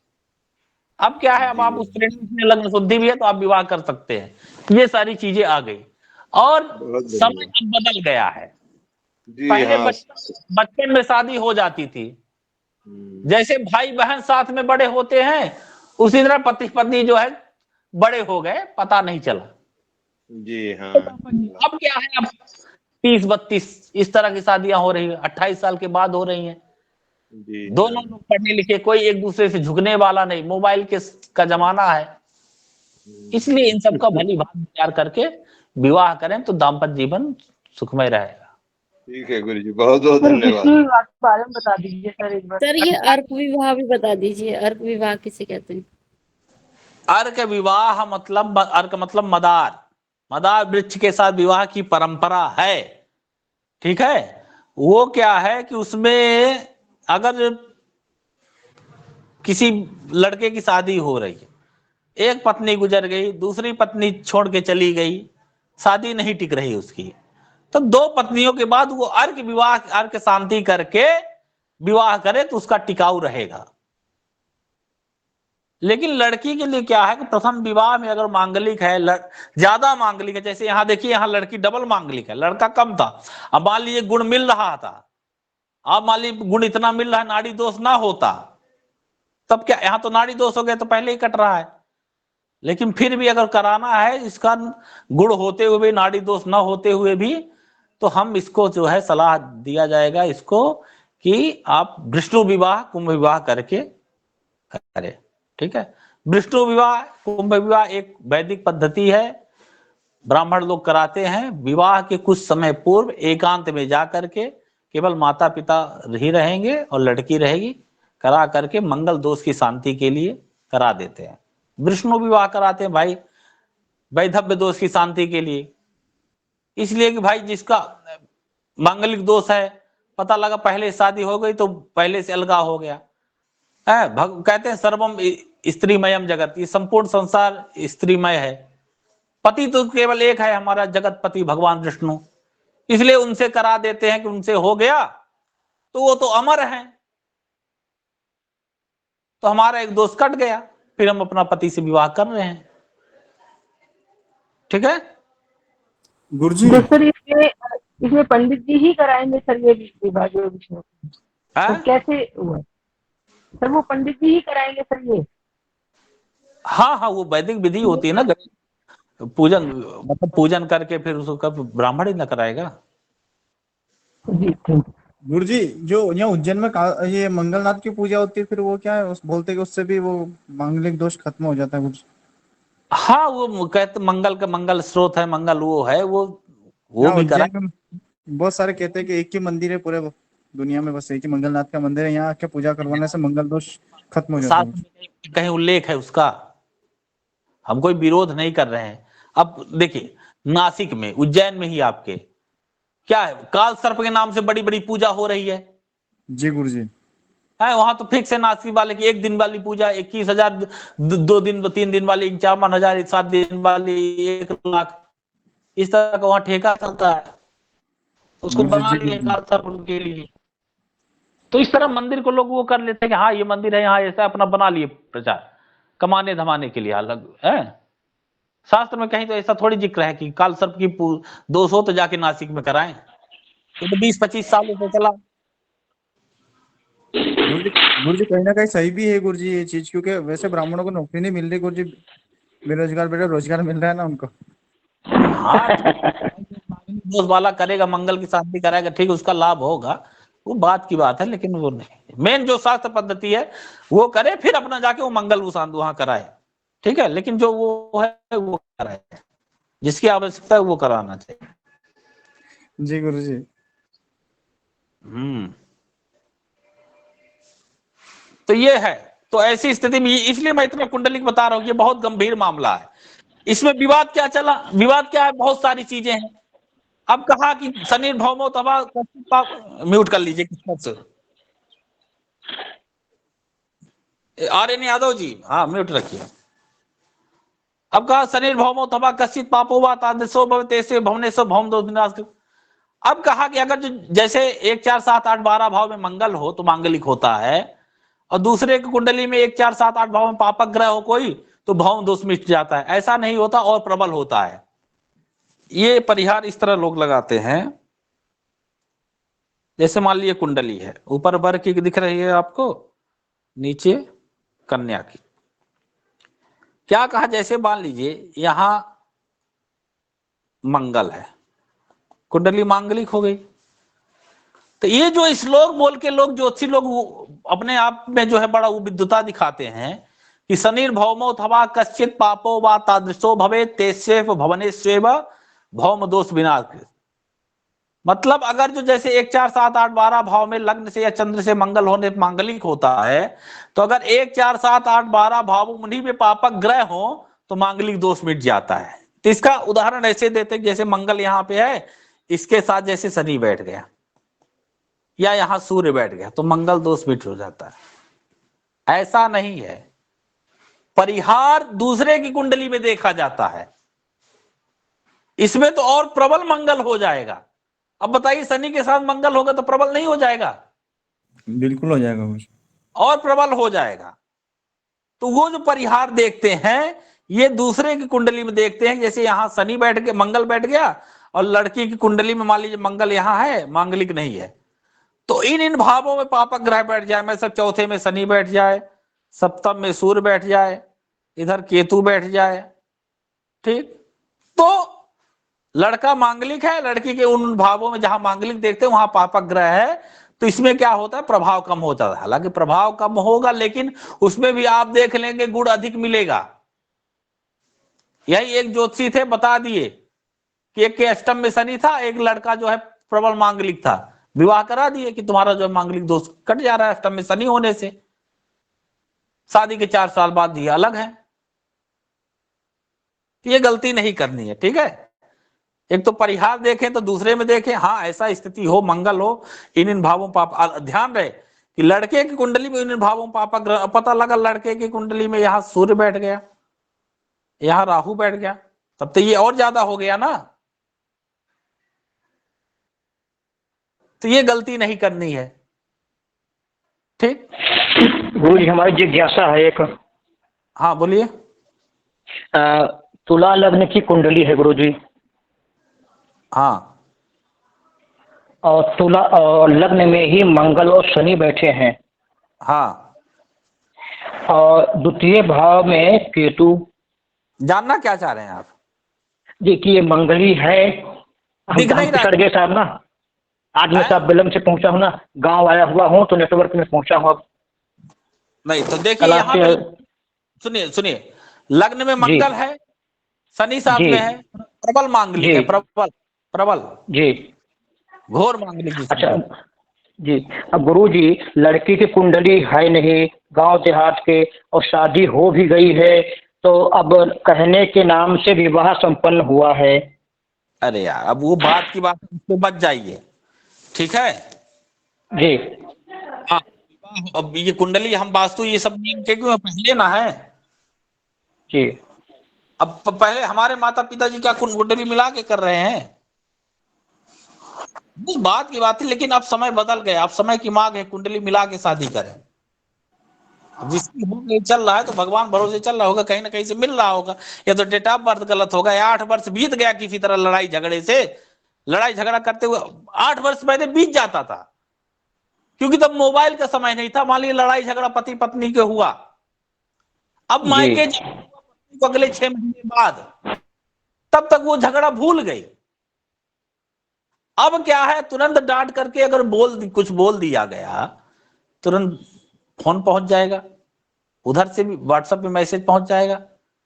अब क्या है, अब आप उस श्रेणी में लग्न शुद्धि भी है तो आप विवाह कर सकते हैं। ये सारी चीजें आ गई और समय अब बदल गया है। पहले बचपन में शादी हो जाती थी, जैसे भाई बहन साथ में बड़े होते हैं उसी तरह पति पत्नी जो है बड़े हो गए, पता नहीं चला। जी हाँ। अब क्या है, अब 30-32 इस तरह की शादियां हो रही है, 28 साल के बाद हो रही हैं। दोनों लोग पढ़े लिखे, कोई एक दूसरे से झुकने वाला नहीं, मोबाइल का जमाना है। इसलिए इन सबका भली भांति विचार करके विवाह करें तो दाम्पत्य जीवन सुखमय रहेगा। ठीक है गुरु जी, बहुत बहुत सर धन्यवाद। विष्णु विवाह के बारे में बता दीजिए सर एक बार। सर ये अर्क विवाह भी बता दीजिए, अर्क विवाह किसे कहते हैं? अर्क विवाह मतलब, अर्क मतलब मदार, मदार वृक्ष के साथ विवाह की परंपरा है। ठीक है, वो क्या है कि उसमें अगर किसी लड़के की शादी हो रही है, एक पत्नी गुजर गई, दूसरी पत्नी छोड़ के चली गई, शादी नहीं टिक रही उसकी, तो दो पत्नियों के बाद वो अर्क विवाह, अर्क शांति करके विवाह करे तो उसका टिकाऊ रहेगा। लेकिन लड़की के लिए क्या है कि प्रथम विवाह में अगर मांगलिक है, ज्यादा मांगलिक है, जैसे यहां देखिए यहां लड़की डबल मांगलिक है, लड़का कम था, अब मान लीजिए गुण मिल रहा था, अब मान लीजिए गुण इतना मिल रहा है, नाड़ी दोष ना होता तब क्या, यहां तो नाड़ी दोष हो गया तो पहले ही कट रहा है, लेकिन फिर भी अगर कराना है इसका गुण होते हुए भी, नाड़ी दोष ना होते हुए भी, तो हम इसको जो है सलाह दिया जाएगा इसको कि आप विष्णु विवाह कुंभ विवाह करके करें। ठीक है, विष्णु विवाह कुंभ विवाह एक वैदिक पद्धति है, ब्राह्मण लोग कराते हैं। विवाह के कुछ समय पूर्व एकांत में जा करके केवल माता पिता ही रहेंगे और लड़की रहेगी, करा करके मंगल दोष की शांति के लिए करा देते हैं। विष्णु विवाह कराते हैं भाई वैधव्य दोष की शांति के लिए, इसलिए कि भाई जिसका मांगलिक दोष है, पता लगा पहले शादी हो गई तो पहले से अलगाव हो गया है। कहते हैं सर्वम स्त्रीमयम जगत, ये संपूर्ण संसार स्त्रीमय है, पति तो केवल एक है हमारा जगत पति भगवान विष्णु, इसलिए उनसे करा देते हैं कि उनसे हो गया तो वो तो अमर हैं, तो हमारा एक दोष कट गया, फिर हम अपना पति से विवाह कर रहे हैं। ठीक है गुरुजी, सर इसमें पंडित जी ही कराएंगे सर ये विवाह जो विष्णु, तो कैसे हुआ सर? वो पंडित जी ही कराएंगे सर ये? हाँ हाँ, वो वैदिक विधि होती है ना, पूजन मतलब पूजन करके फिर उसको कब ब्राह्मण ही न कराएगा। जी गुरुजी, जो यहाँ उज्जैन में ये मंगलनाथ की पूजा होती है, फिर वो क्या है, उस बोलते हैं कि उससे भी वो मांगलिक दोष खत्म हो जाता है गुरुजी। हाँ, वो कहते मंगल का, मंगल स्रोत है, मंगल वो है, वो भी करा। बहुत सारे कहते हैं कि एक ही मंदिर है पूरे दुनिया में, बस एक ही मंगलनाथ का मंदिर है, यहाँ आके पूजा करवाने से मंगल दोष खत्म हो जाता है। कहीं उल्लेख है उसका, हम कोई विरोध नहीं कर रहे हैं। अब देखिए नासिक में, उज्जैन में ही आपके क्या है, काल सर्प के नाम से बड़ी बड़ी पूजा हो रही है। जी गुरुजी, है वहां तो फिक्स है नासिक वाले की, 1 दिन वाली पूजा 21,000, 2 दिन 3 दिन वाली 51,000, 7 दिन वाली 1 लाख, इस तरह का वहां ठेका चलता है, उसको बना लिए काल सर्प के लिए। तो इस तरह मंदिर को लोग वो कर लेते हैं कि हाँ ये मंदिर है, यहाँ ऐसा अपना बना लिए प्रचार कमाने धमाने के लिए अलग है। शास्त्र में कहीं तो ऐसा थोड़ी जिक्र है कि काल सर्प की 200 तो जाके नासिक में कराएं, तो 20-25 सालों से चला। गुरुजी कहीं ना कहीं सही भी है गुरुजी ये चीज, क्योंकि वैसे ब्राह्मणों को नौकरी नहीं मिल रही गुरुजी, बेरोजगार बेटा रोजगार मिल रहा है ना उनको। हाँ, दोस्त वाला करेगा, मंगल की शांति कराएगा, ठीक उसका लाभ होगा, वो बात की बात है, लेकिन वो नहीं, मेन जो शास्त्र पद्धति है वो करे, फिर अपना जाके वो मंगल वहां कराए। ठीक है, लेकिन जो वो है वो कराए, जिसकी आवश्यकता है वो कराना चाहिए। जी गुरुजी। तो ये है, तो ऐसी स्थिति में, इसलिए मैं इतना कुंडली बता रहा हूँ, ये बहुत गंभीर मामला है। इसमें विवाद क्या चला, विवाद क्या है, बहुत सारी चीजें हैं। अब कहा कि शनि भौमो तबा, म्यूट कर लीजिए किस्मत से, आर्यन यादव जी, हाँ म्यूट रखिए। अब कहा शनि भौमो तबा कश्चित पापो वा तादृशो भवते से भवनेशो भौम दोष विनाश। अब कहा कि अगर जो जैसे 1 4 7 8 12 भाव में मंगल हो तो मांगलिक होता है, और दूसरे की कुंडली में 1 4 7 8 भाव में पापक ग्रह हो कोई तो भौम दोष मिट जाता है। ऐसा नहीं होता और प्रबल होता है। ये परिहार इस तरह लोग लगाते हैं, जैसे मान लीजिए कुंडली है, ऊपर वर की दिख रही है आपको, नीचे कन्या की। क्या कहा, जैसे मान लीजिए यहां मंगल है, कुंडली मांगलिक हो गई, तो ये जो श्लोक बोल के लोग, ज्योतिषी लोग अपने आप में जो है बड़ा विद्वता दिखाते हैं कि शनिर भौमो अथवा कश्चित पापो वा तादृशो भवे तेस्वेव भवनेस्वेव भौम दोष विनाश। मतलब अगर जो जैसे 1 4 7 8 12 भाव में लग्न से या चंद्र से मंगल होने मांगलिक होता है, तो अगर 1 4 7 8 12 भाव उन्हीं में पापक ग्रह हो तो मांगलिक दोष मिट जाता है। तो इसका उदाहरण ऐसे देते हैं जैसे मंगल यहाँ पे है, इसके साथ जैसे शनि बैठ गया या यहाँ सूर्य बैठ गया तो मंगल दोष मिट हो जाता है। ऐसा नहीं है, परिहार दूसरे की कुंडली में देखा जाता है, इसमें तो और प्रबल मंगल हो जाएगा। अब बताइए शनि के साथ मंगल होगा तो प्रबल नहीं हो जाएगा? बिल्कुल हो जाएगा कुछ, और प्रबल हो जाएगा। तो वो जो परिहार देखते हैं ये दूसरे की कुंडली में देखते हैं, जैसे यहाँ शनि बैठ गया, मंगल बैठ गया और लड़की की कुंडली में मान लीजिए मंगल यहाँ है, मांगलिक नहीं है, तो इन भावों में पापक ग्रह बैठ जाए, मैं सब चौथे में शनि बैठ जाए, सप्तम में सूर्य बैठ जाए, इधर केतु बैठ जाए, ठीक, तो लड़का मांगलिक है, लड़की के उन भावों में जहां मांगलिक देखते हैं वहां पापक ग्रह है, तो इसमें क्या होता है, प्रभाव कम होता है। हालांकि प्रभाव कम होगा लेकिन उसमें भी आप देख लेंगे गुण अधिक मिलेगा। यही एक ज्योतिषी थे, बता दिए कि एक के अष्टम में शनि था, एक लड़का जो है प्रबल मांगलिक था, विवाह करा दिए कि तुम्हारा जो मांगलिक दोष कट जा रहा है अष्टम में शनि होने से। शादी के 4 साल बाद ये अलग है। ये गलती नहीं करनी है, ठीक है। एक तो परिहार देखें तो दूसरे में देखें, हाँ ऐसा स्थिति हो, मंगल हो, इन भावों पाप, ध्यान रहे कि लड़के की कुंडली में इन भावों पापा ग्रह, पता लगा लड़के की कुंडली में यहाँ सूर्य बैठ गया, यहाँ राहु बैठ गया, तब तो ये और ज्यादा हो गया ना। तो ये गलती नहीं करनी है, ठीक। गुरु जी हमारी जिज्ञासा है एक। हाँ बोलिए। तुला लग्न की कुंडली है गुरु जी। हाँ। और तुला और लग्न में ही मंगल और शनि बैठे हैं। हाँ। और द्वितीय भाव में केतु। जानना क्या चाह रहे हैं आप? देखिए मंगली है, दिख नहीं रहा गए साहब ना, आज मैं साहब विलम्ब से पहुंचा हूँ ना, गांव आया हुआ हूँ तो नेटवर्क में पहुंचा हूँ अब। नहीं तो देखिए यहाँ पे सुनिए सुनिए, लग्न में मंगल है, शनि साथ में है, प्रबल मांगलिक है, प्रबल प्रबल जी, घोर मांगलिक। अच्छा जी। अब गुरु जी लड़की की कुंडली है नहीं, गांव देहात के, और शादी हो भी गई है, तो अब कहने के नाम से विवाह संपन्न हुआ है। अरे यार अब वो बात की बात उससे बच जाइए, ठीक है जी। हाँ अब ये कुंडली हम वास्तु ये सब नियम के क्यों पहले ना है जी। अब पहले हमारे माता पिता जी क्या कुंडली मिला के कर रहे हैं, उस बात की बात है। लेकिन अब समय बदल गया, अब समय की मांग है कुंडली मिला के शादी करें। जिसकी हो गई चल रहा है तो भगवान भरोसे चल रहा होगा, कहीं ना कहीं से मिल रहा होगा, या तो डेट ऑफ बर्थ गलत होगा, या 8 वर्ष बीत गया किसी तरह लड़ाई झगड़े से, लड़ाई झगड़ा करते हुए 8 वर्ष पहले बीत जाता था, क्योंकि तब मोबाइल का समय नहीं था। मान लीजिए लड़ाई झगड़ा पति पत्नी के हुआ, अब मायके को अगले 6 महीने बाद, तब तक वो झगड़ा भूल गई। अब क्या है, तुरंत डांट करके अगर कुछ बोल दिया गया, तुरंत फोन पहुंच जाएगा, उधर से भी व्हाट्सएप पे मैसेज पहुंच जाएगा,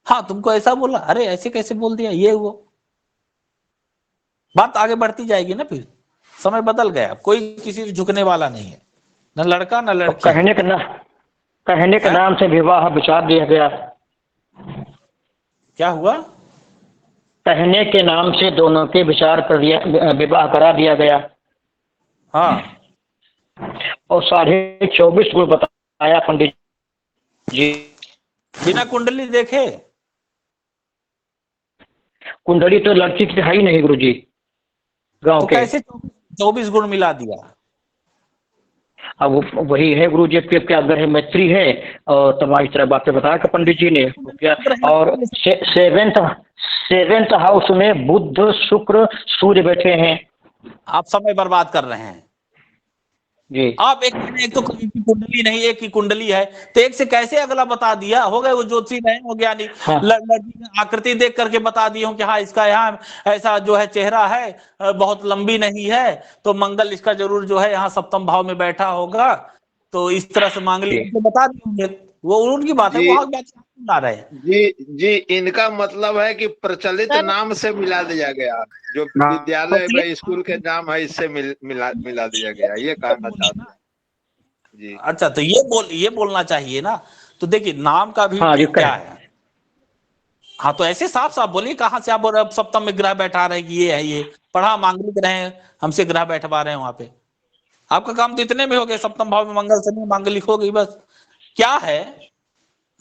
हाँ तुमको ऐसा बोला, अरे ऐसे कैसे बोल दिया, ये वो बात आगे बढ़ती जाएगी ना। फिर समय बदल गया, कोई किसी से झुकने वाला नहीं है, न लड़का न लड़की। कहने के नाम से विवाह विचार दिया गया। क्या हुआ? कहने के नाम से दोनों के विचार कर दिया, विवाह करा दिया गया। हाँ। और 24.5 गुण बताया पंडित जी, बिना कुंडली देखे। कुंडली तो लड़की की है ही नहीं गुरु जी, गाँव के। कैसे 24 गुण मिला दिया? अब वही है गुरु जी, क्या ग्रह मैत्री है, और तमाम इस तरह बातें बताया कि पंडित जी ने क्या। और 7th हाउस में बुध शुक्र सूर्य बैठे हैं। आप समय बर्बाद कर रहे हैं जी। आप एक तो की कुंडली नहीं, एक की कुंडली है, तो एक से कैसे अगला बता दिया? हो गए वो ज्योतिषी नहीं हो ज्ञानी। हाँ। लड़की आकृति देख करके बता दिए हो कि हाँ इसका यहाँ ऐसा जो है चेहरा है, बहुत लंबी नहीं है, तो मंगल इसका जरूर जो है यहाँ सप्तम भाव में बैठा होगा, तो इस तरह से मांगलिक बता दिए, वो उनकी बात है, वो बात ला रहे हैं। जी जी, इनका मतलब है कि प्रचलित नाम से मिला दिया गया, जो विद्यालय में स्कूल के नाम है इससे मिला दिया गया, ये कहना चाहते हैं जी। अच्छा, तो ये बोलना चाहिए ना। तो देखिए नाम का भी क्या है। हाँ, तो ऐसे साफ साफ बोलिए, कहाँ से आप बोल रहे हैं सप्तम में ग्रह बैठा रहे कि ये है, ये पढ़ा मांगलिक रहे, हमसे ग्रह बैठवा रहे हैं वहां पे। आपका काम तो इतने में हो गया, सप्तम भाव में मंगल शनि मांगलिक हो गई, बस। क्या है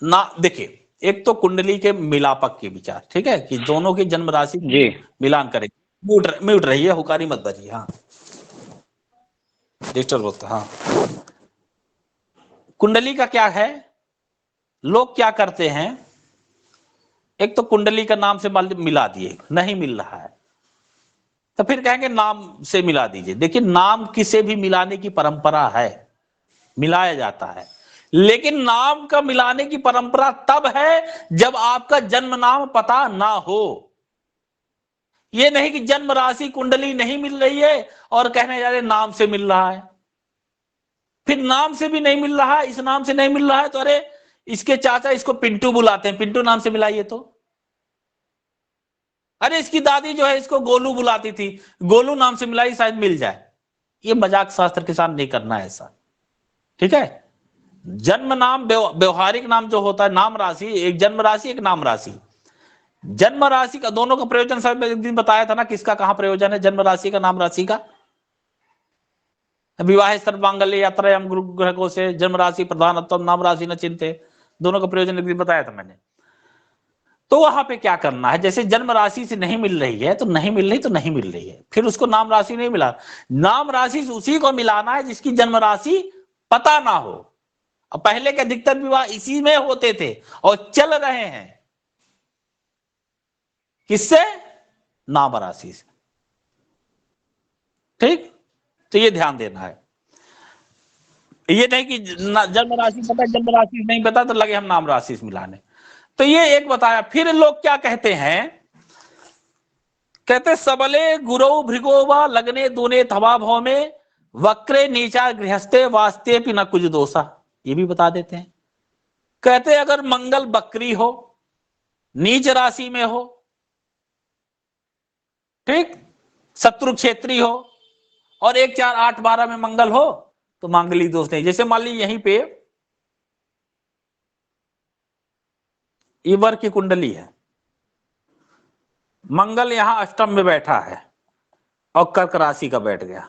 ना, देखिए एक तो कुंडली के मिलापक के विचार, ठीक है, कि दोनों की जन्म राशि मिलान करेंगे। म्यूट रहिए, हुकारी मत बजिए। हाँ, डिस्टर्ब होता। हाँ, कुंडली का क्या है, लोग क्या करते हैं, एक तो कुंडली का नाम से मिला दिए, नहीं मिल रहा है तो फिर कहेंगे नाम से मिला दीजिए। देखिए नाम किसे भी मिलाने की परंपरा है, मिलाया जाता है, लेकिन नाम का मिलाने की परंपरा तब है जब आपका जन्म नाम पता ना हो। यह नहीं कि जन्म राशि कुंडली नहीं मिल रही है और कहने जा रहे नाम से मिल रहा है। फिर नाम से भी नहीं मिल रहा है, इस नाम से नहीं मिल रहा है तो अरे इसके चाचा इसको पिंटू बुलाते हैं, पिंटू नाम से मिलाइए। तो अरे इसकी दादी जो है इसको गोलू बुलाती थी, गोलू नाम से मिलाई शायद मिल जाए। ये मजाक शास्त्र के साथ नहीं करना है ऐसा, ठीक है। जन्म नाम व्यवहारिक नाम जो होता है, नाम राशि, एक जन्म राशि एक नाम राशि। जन्म राशि का दोनों का प्रयोजन सब एक दिन बताया था ना, किसका कहां प्रयोजन है, जन्म राशि का नाम राशि का। विवाह सर्वमांगल्य यात्रा गुरु ग्रहों से जन्म राशि प्रधानत्व नाम राशि न चिंते, दोनों का प्रयोजन एक दिन बताया था मैंने। तो वहां पे क्या करना है, जैसे जन्म राशि से नहीं मिल रही है तो नहीं मिल रही तो नहीं मिल रही है, फिर उसको नाम राशि नहीं मिला। नाम राशि से उसी को मिलाना है जिसकी जन्म राशि पता ना हो। अब पहले के अधिकतर विवाह इसी में होते थे और चल रहे हैं, किससे, नाम राशि से, ठीक। तो ये ध्यान देना है, ये नहीं कि जन्म राशि पता, जन्म राशि नहीं पता तो लगे हम नाम राशि से मिलाने। तो ये एक बताया। फिर लोग क्या कहते हैं, कहते सबले गुरु भृगोवा लगने दूने थवा भाव में वक्रे नीचा गृहस्थे वास्ते भी न कुछ दोषा, ये भी बता देते हैं। कहते अगर मंगल बकरी हो, नीच राशि में हो, ठीक, शत्रु क्षेत्री हो और 1 4 8 12 में मंगल हो तो मांगलिक दोष नहीं। जैसे मान लीजिए यहीं पे ईवर की कुंडली है, मंगल यहां अष्टम में बैठा है और कर्क राशि का बैठ गया,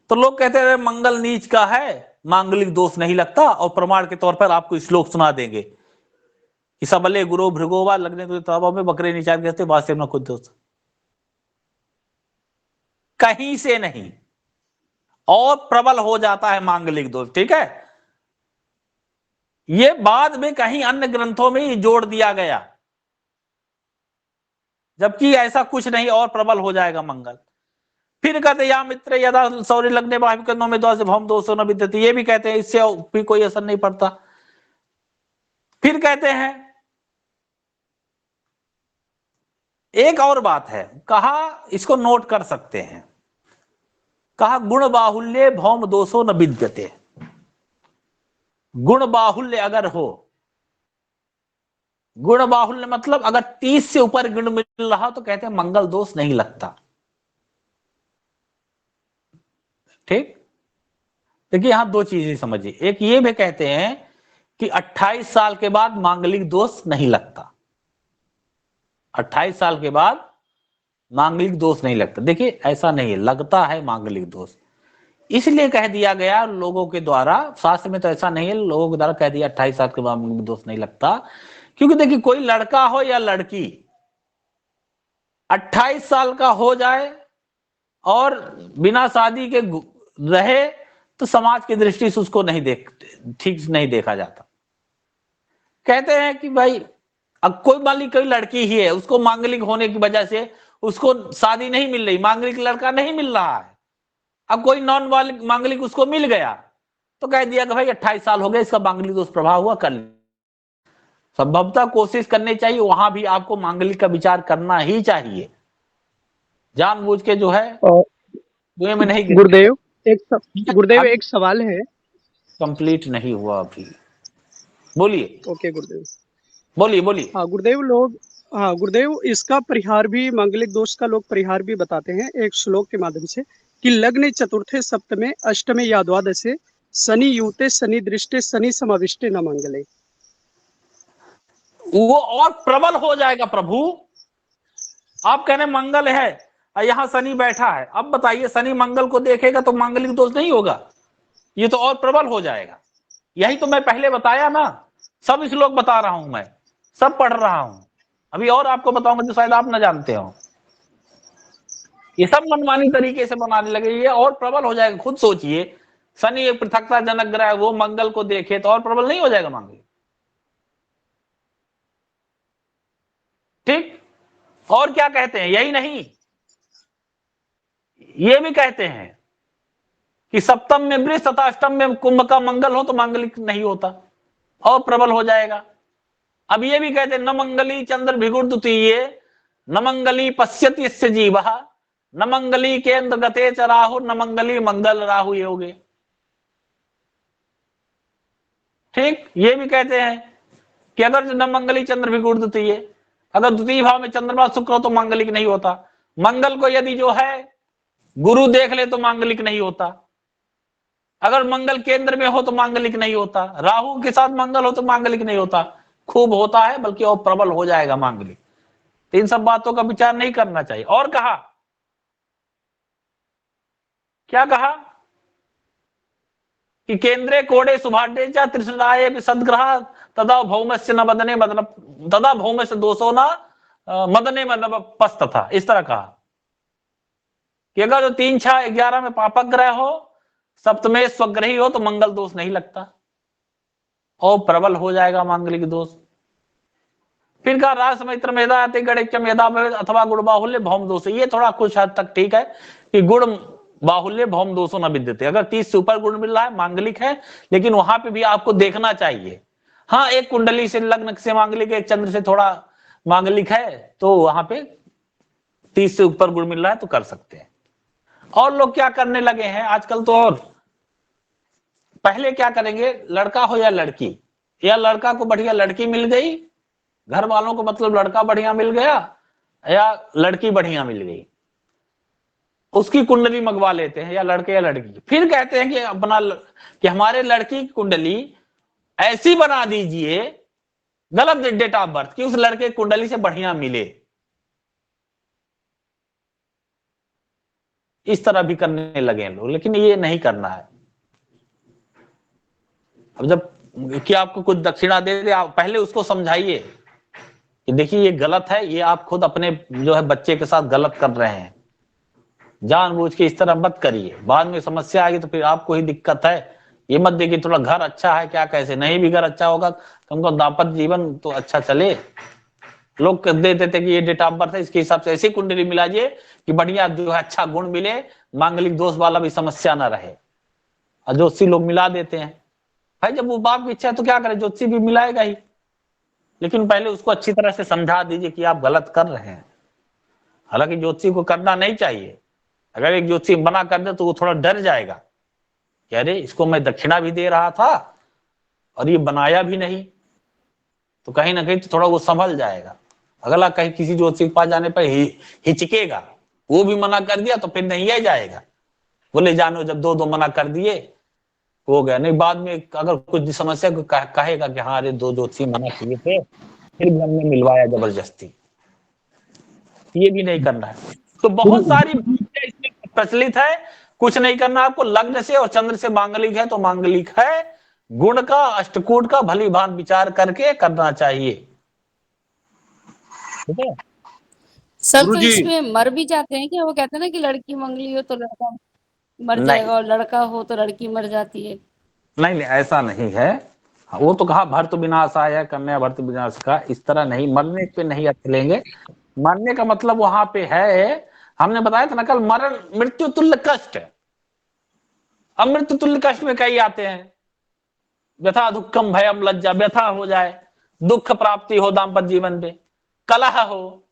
तो लोग कहते हैं मंगल नीच का है, मांगलिक दोष नहीं लगता। और प्रमाण के तौर पर आपको श्लोक सुना देंगे कि सबले गुरु भृगोवा लगने में बकरे नीचा कहते वास्तव में खुद दोष, कहीं से नहीं, और प्रबल हो जाता है मांगलिक दोष, ठीक है। ये बाद में कहीं अन्य ग्रंथों में ही जोड़ दिया गया, जबकि ऐसा कुछ नहीं, और प्रबल हो जाएगा मंगल। फिर कहते या मित्र यदा सौर्य लगने में द्वार से भौम दोषो न विद्यते, ये भी कहते हैं इससे भी कोई असर नहीं पड़ता। फिर कहते हैं एक और बात है, कहा इसको नोट कर सकते हैं, कहा गुण बाहुल्य भौम दोषो न विद्यते। गुण बाहुल्य अगर हो, गुण बाहुल्य मतलब अगर 30 से ऊपर गुण मिल रहा तो कहते हैं मंगल दोष नहीं लगता, ठीक। देखिए यहां दो चीजें समझिए, एक ये भी कहते हैं कि 28 साल के बाद मांगलिक दोष नहीं लगता, 28 साल के बाद मांगलिक दोष नहीं लगता। देखिए ऐसा नहीं है, लगता है मांगलिक दोष, इसलिए कह दिया गया लोगों के द्वारा, शास्त्र में तो ऐसा नहीं है, लोगों के द्वारा कह दिया 28 साल के बाद मांगलिक दोष नहीं लगता। क्योंकि देखिए कोई लड़का हो या लड़की 28 साल का हो जाए और बिना शादी के रहे तो समाज की दृष्टि से उसको ठीक नहीं देखा जाता। कहते हैं कि भाई अब कोई मान ली कोई लड़की ही है, उसको मांगलिक होने की वजह से उसको शादी नहीं मिल रही, मांगलिक लड़का नहीं मिल रहा है, अब कोई नॉन मांगलिक उसको मिल गया तो कह दिया कि भाई 28 साल हो गए, इसका मांगलिक दोष प्रभाव हुआ, कर संभवतः कोशिश करनी चाहिए, वहां भी आपको मांगलिक का विचार करना ही चाहिए, जानबूझ के जो है कुएं में नहीं। गुरुदेव एक सवाल है, कंप्लीट नहीं हुआ अभी। बोलिए। ओके गुरुदेव। बोलिए बोलिए। हाँ गुरुदेव, इसका परिहार भी, मांगलिक दोष का लोग परिहार भी बताते हैं एक श्लोक के माध्यम से कि लग्न चतुर्थे सप्तमे अष्टमे या द्वादशे शनि यूते शनि दृष्टे शनि समाविष्टे न मंगले। वो और प्रबल हो जाएगा प्रभु। आप कह रहे मंगल है और यहाँ शनि बैठा है, अब बताइए शनि मंगल को देखेगा तो मांगलिक दोष नहीं होगा, ये तो और प्रबल हो जाएगा। यही तो मैं पहले बताया ना, सब श्लोक बता रहा हूं, मैं सब पढ़ रहा हूं, अभी और आपको बताऊंगा जो शायद आप न जानते हो। ये सब मनमानी तरीके से बनाने लगे, ये और प्रबल हो जाएगा। खुद सोचिए, शनि एक पृथकता जनक ग्रह है, वो मंगल को देखे तो और प्रबल नहीं हो जाएगा मांगलिक? ठीक। और क्या कहते हैं, यही नहीं, ये भी कहते हैं कि सप्तम में वृष तथा अष्टम में कुंभ का मंगल हो तो मांगलिक नहीं होता, और प्रबल हो जाएगा। अब ये भी कहते हैं न मंगली चंद्र भिगुर द्वितीय न मंगली पश्यति यस्य जीवः न मंगली केंद्र गते च राहु न मंगली मंगल राहु योगे। ठीक। ये भी कहते हैं कि अगर न मंगली चंद्र भिगुर द्वितीय, अगर द्वितीय भाव में चंद्रमा शुक्र हो तो मांगलिक नहीं होता। मंगल को यदि जो है गुरु देख ले तो मांगलिक नहीं होता। अगर मंगल केंद्र में हो तो मांगलिक नहीं होता। राहु के साथ मंगल हो तो मांगलिक नहीं होता। खूब होता है, बल्कि और प्रबल हो जाएगा मांगलिक। तो इन सब बातों का विचार नहीं करना चाहिए। और कहा, क्या कहा कि केंद्रे कोड़े सुभाड्य च त्रिशराय सदग्रह तदा भौमस्य न मदने मतलब तदा भौमस्य दोषो न मदने मतलब पस्त था। इस तरह कहा कि अगर जो 3, 6, 11 में पापक ग्रह हो, सप्तमे स्वग्रही हो तो मंगल दोष नहीं लगता और प्रबल हो जाएगा मांगलिक दोष। फिर कहा रास मित्र मेधा गणित मेधा अथवा गुण बाहुल्य भौम दोष। ये थोड़ा कुछ हद तक ठीक है कि गुण बाहुल्य भौम दोषों न विद्यते। अगर 30 से ऊपर गुण मिल रहा है मांगलिक है, लेकिन वहां पे भी आपको देखना चाहिए। हाँ, एक कुंडली से लग्न से मांगलिक, एक चंद्र से थोड़ा मांगलिक है तो वहां पे 30 से ऊपर गुण मिल रहा है तो कर सकते हैं। और लोग क्या करने लगे हैं आजकल तो, और पहले क्या करेंगे, लड़का हो या लड़की, या लड़का को बढ़िया लड़की मिल गई, घर वालों को मतलब लड़का बढ़िया मिल गया या लड़की बढ़िया मिल गई, उसकी कुंडली मंगवा लेते हैं, या लड़के या लड़की। फिर कहते हैं कि अपना कि हमारे लड़की की कुंडली ऐसी बना दीजिए, गलत डेट ऑफ बर्थ की, उस लड़के की कुंडली से बढ़िया मिले। इस तरह भी करने लगे हैं लोग, लेकिन ये नहीं करना है। अब जब कि आपको कुछ दक्षिणा दे दे, आप पहले उसको समझाइए कि देखिए ये गलत है, ये आप खुद अपने जो है बच्चे के साथ गलत कर रहे हैं, जानबूझ के इस तरह मत करिए। बाद में समस्या आएगी तो फिर आपको ही दिक्कत है। ये मत देखिए थोड़ा घर अच्छा है क्या, कैसे नहीं भी घर अच्छा होगा, कम को दाम्पत्य जीवन तो अच्छा चले। लोग दे देते कि ये डेट ऑफ बर्थ है, इसके हिसाब से ऐसी कुंडली मिलाइए कि बढ़िया जो है अच्छा गुण मिले, मांगलिक दोष वाला भी समस्या ना रहे। और ज्योतिषी लोग मिला देते हैं। भाई जब वो बाप की इच्छा है तो क्या करे, ज्योतिषी भी मिलाएगा ही, लेकिन पहले उसको अच्छी तरह से समझा दीजिए कि आप गलत कर रहे हैं। हालांकि ज्योतिषी को करना नहीं चाहिए। अगर एक ज्योतिषी मना कर दे तो वो थोड़ा डर जाएगा कि अरे इसको मैं दक्षिणा भी दे रहा था और ये बनाया भी नहीं, तो कहीं ना कहीं तो थोड़ा वो संभल जाएगा। अगला कहीं किसी ज्योतिषी के पास जाने पर हिचकेगा, वो भी मना कर दिया तो फिर नहीं आ जाएगा, बोले जानो जब दो मना कर दिए हो गया। नहीं बाद में अगर कुछ समस्या को कहेगा कि हाँ अरे 2 ज्योतिषी मना किए थे, फिर भी हमने मिलवाया जबरदस्ती। ये भी नहीं करना है। तो बहुत सारी इसमें प्रचलित है, कुछ नहीं करना आपको। लग्न से और चंद्र से मांगलिक है तो मांगलिक है, गुण का अष्टकूट का भली भांति विचार करके करना चाहिए। ठीक है सर, तो इसमें मर भी जाते हैं क्या? वो कहते हैं ना कि लड़की मंगली हो तो लड़का मर जाएगा और लड़का हो तो लड़की मर जाती है। नहीं नहीं, ऐसा नहीं है। वो तो कहा भर्त विनाश आया, कन्या भर्त विनाश का, इस तरह नहीं। मरने पे नहीं अर्थ लेंगे। मरने का मतलब वहां पे है, हमने बताया था ना कल, मरण मृत्यु तुल्य कष्ट। अब मृत्यु तुल्य कष्ट में कई आते हैं, व्यथा दुखम भयम लज्जा, व्यथा हो जाए, दुख प्राप्ति हो दाम्पत्य जीवन में, कलह हो,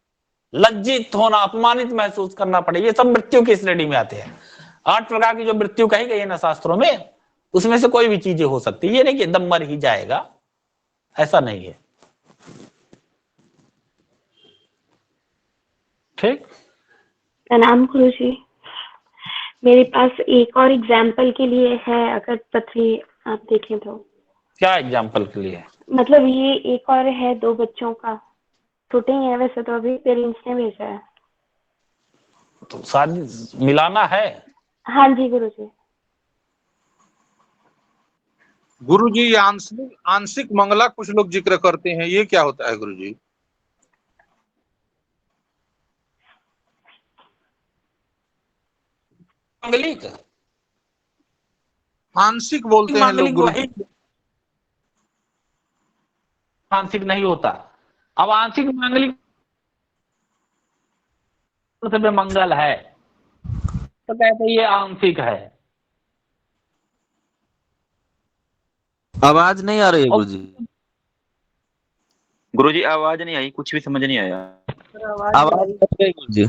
लज्जित होना, अपमानित महसूस करना पड़े, ये सब मृत्यु की श्रेणी में आते हैं। 8 प्रकार की जो मृत्यु कही गई है ना शास्त्रों में, उसमें से कोई भी चीजें हो सकती है। ये नहीं कि एकदम मर ही जाएगा, ऐसा नहीं है। ठीक, प्रणाम गुरु जी। मेरे पास एक और एग्जाम्पल के लिए है, अगर पृथ्वी आप देखें तो। क्या एग्जाम्पल के लिए? मतलब ये एक और है, 2 बच्चों का, छोटे ही है वैसे तो, अभी पेरेंट्स ने भेजा है। तो शादी मिलाना है? हाँ जी गुरु जी। गुरु जी आंशिक आंशिक मंगला कुछ लोग जिक्र करते हैं, ये क्या होता है गुरु जी? मांगलिक आंशिक बोलते हैं लोग गुरु जी। आंशिक नहीं होता। अब आंशिक मांगलिक में मंगल है तो कहते ये आंशिक है। आवाज नहीं आ रही है गुरुजी। गुरुजी आवाज नहीं आई, कुछ भी समझ नहीं आया। आवाज गुरुजी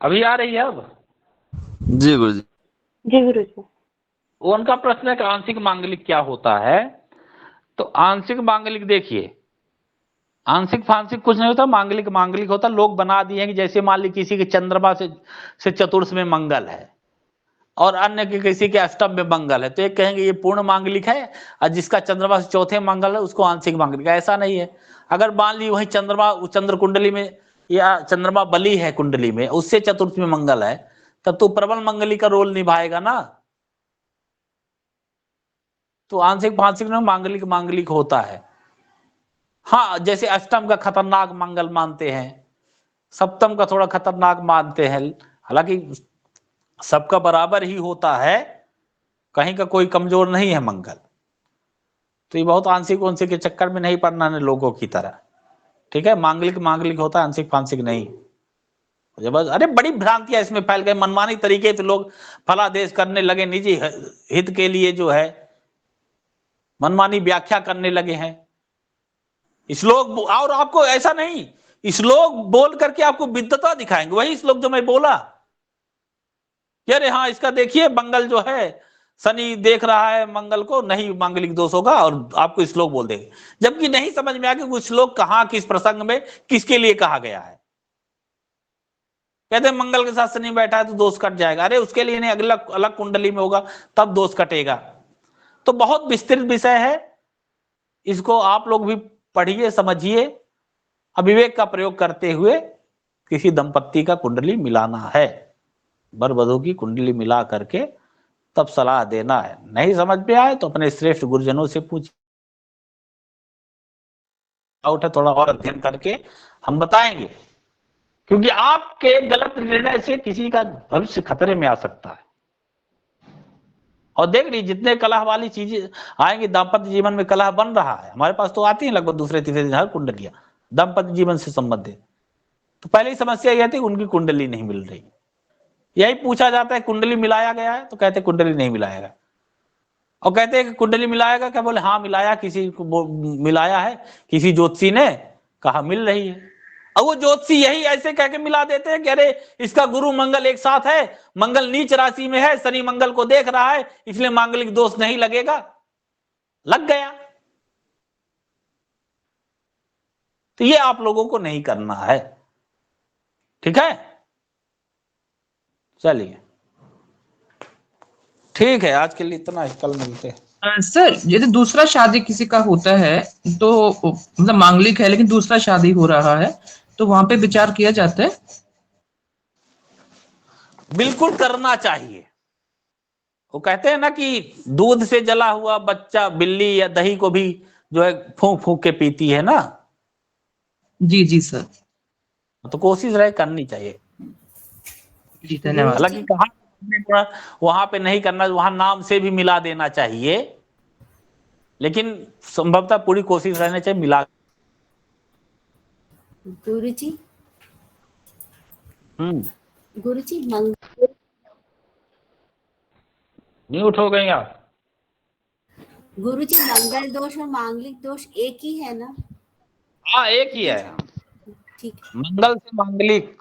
अभी आ रही है? अब जी गुरुजी। जी गुरु जी। उनका प्रश्न है कि आंशिक मांगलिक क्या होता है। तो आंशिक मांगलिक देखिए, आंशिक फांशिक कुछ नहीं होता, मांगलिक मांगलिक होता। लोग बना दिए हैं कि जैसे मान ली किसी के चंद्रमा से चतुर्थ में मंगल है और अन्य के किसी के अष्टम में मंगल है, तो एक कहेंगे ये पूर्ण मांगलिक है, और जिसका चंद्रमा से चौथे मंगल है उसको आंशिक मांगलिक। ऐसा नहीं है। अगर मान ली वही चंद्रमा चंद्र कुंडली में या चंद्रमा बली है कुंडली में, उससे चतुर्थ में मंगल है, तब तो प्रबल मंगली का रोल निभाएगा ना। तो आंशिक फांशिक में मांगलिक मांगलिक होता है। हाँ, जैसे अष्टम का खतरनाक मंगल मानते हैं, सप्तम का थोड़ा खतरनाक मानते हैं, हालांकि सबका बराबर ही होता है, कहीं का कोई कमजोर नहीं है मंगल। तो ये बहुत आंशिक वांशिक के चक्कर में नहीं पड़ना है लोगों की तरह। ठीक है, मांगलिक मांगलिक होता है, आंशिक फांशिक नहीं। जब अरे बड़ी भ्रांतियां इसमें फैल गई, मनमानी तरीके से लोग फलादेश करने लगे, निजी हित के लिए जो है मनमानी व्याख्या करने लगे हैं। श्लोक और आपको ऐसा नहीं, श्लोक बोल करके आपको विद्वता दिखाएंगे। वही श्लोक जो मैं बोला, अरे हाँ इसका देखिए मंगल जो है, शनि देख रहा है मंगल को, नहीं मांगलिक दोष होगा, और आपको श्लोक बोल देंगे, जबकि नहीं समझ में आ कि वो श्लोक कहां किस प्रसंग में किसके लिए कहा गया है। कहते हैं मंगल के साथ शनि बैठा है तो दोष कट जाएगा। अरे उसके लिए नहीं, अगला अलग कुंडली में होगा तब दोष कटेगा। तो बहुत विस्तृत विषय है, इसको आप लोग भी पढ़िए, समझिए। अविवेक का प्रयोग करते हुए किसी दंपत्ति का कुंडली मिलाना है, वर वधू की कुंडली मिला करके तब सलाह देना है। नहीं समझ में आए तो अपने श्रेष्ठ गुरुजनों से पूछिए, थोड़ा और अध्ययन करके हम बताएंगे, क्योंकि आपके गलत निर्णय से किसी का भविष्य खतरे में आ सकता है। और देख लीजिए जितने कलह वाली चीजें आएंगी, दाम्पत्य जीवन में कलह बन रहा है, हमारे पास तो आती है लगभग दूसरे तीसरे दिन हर कुंडलियां दाम्पत्य जीवन से संबंधित। तो पहली समस्या यह थी उनकी कुंडली नहीं मिल रही। यही पूछा जाता है कुंडली मिलाया गया है, तो कहते कुंडली नहीं मिलाया गया, और कहते हैं कि कुंडली मिलाएगा क्या, बोले हाँ मिलाया, किसी को मिलाया है, किसी ज्योतिषी ने कहा मिल रही है। और वो ज्योतिषी यही ऐसे कह के मिला देते हैं कि अरे इसका गुरु मंगल एक साथ है, मंगल नीच राशि में है, शनि मंगल को देख रहा है, इसलिए मांगलिक दोष नहीं लगेगा। लग गया। तो ये आप लोगों को नहीं करना है। ठीक है, चलिए ठीक है, आज के लिए इतना ही, कल मिलते हैं। सर यदि दूसरा शादी किसी का होता है तो मतलब मांगलिक है लेकिन दूसरा शादी हो रहा है, तो वहां पे विचार किया जाता है? बिल्कुल करना चाहिए। वो कहते हैं ना कि दूध से जला हुआ बच्चा बिल्ली या दही को भी जो है फूंक फूंक के पीती है ना। जी जी सर। तो कोशिश रहे करनी चाहिए। जी धन्यवाद। हालांकि कहा वहां पे नहीं करना, वहां नाम से भी मिला देना चाहिए, लेकिन संभवतः पूरी कोशिश रहनी चाहिए मिला। गुरुजी गुरुजी म्यूट हो गई आप। गुरुजी मंगल दोष और मांगलिक दोष एक ही है ना? हाँ एक ही है। ठीक। मंगल से मांगलिक,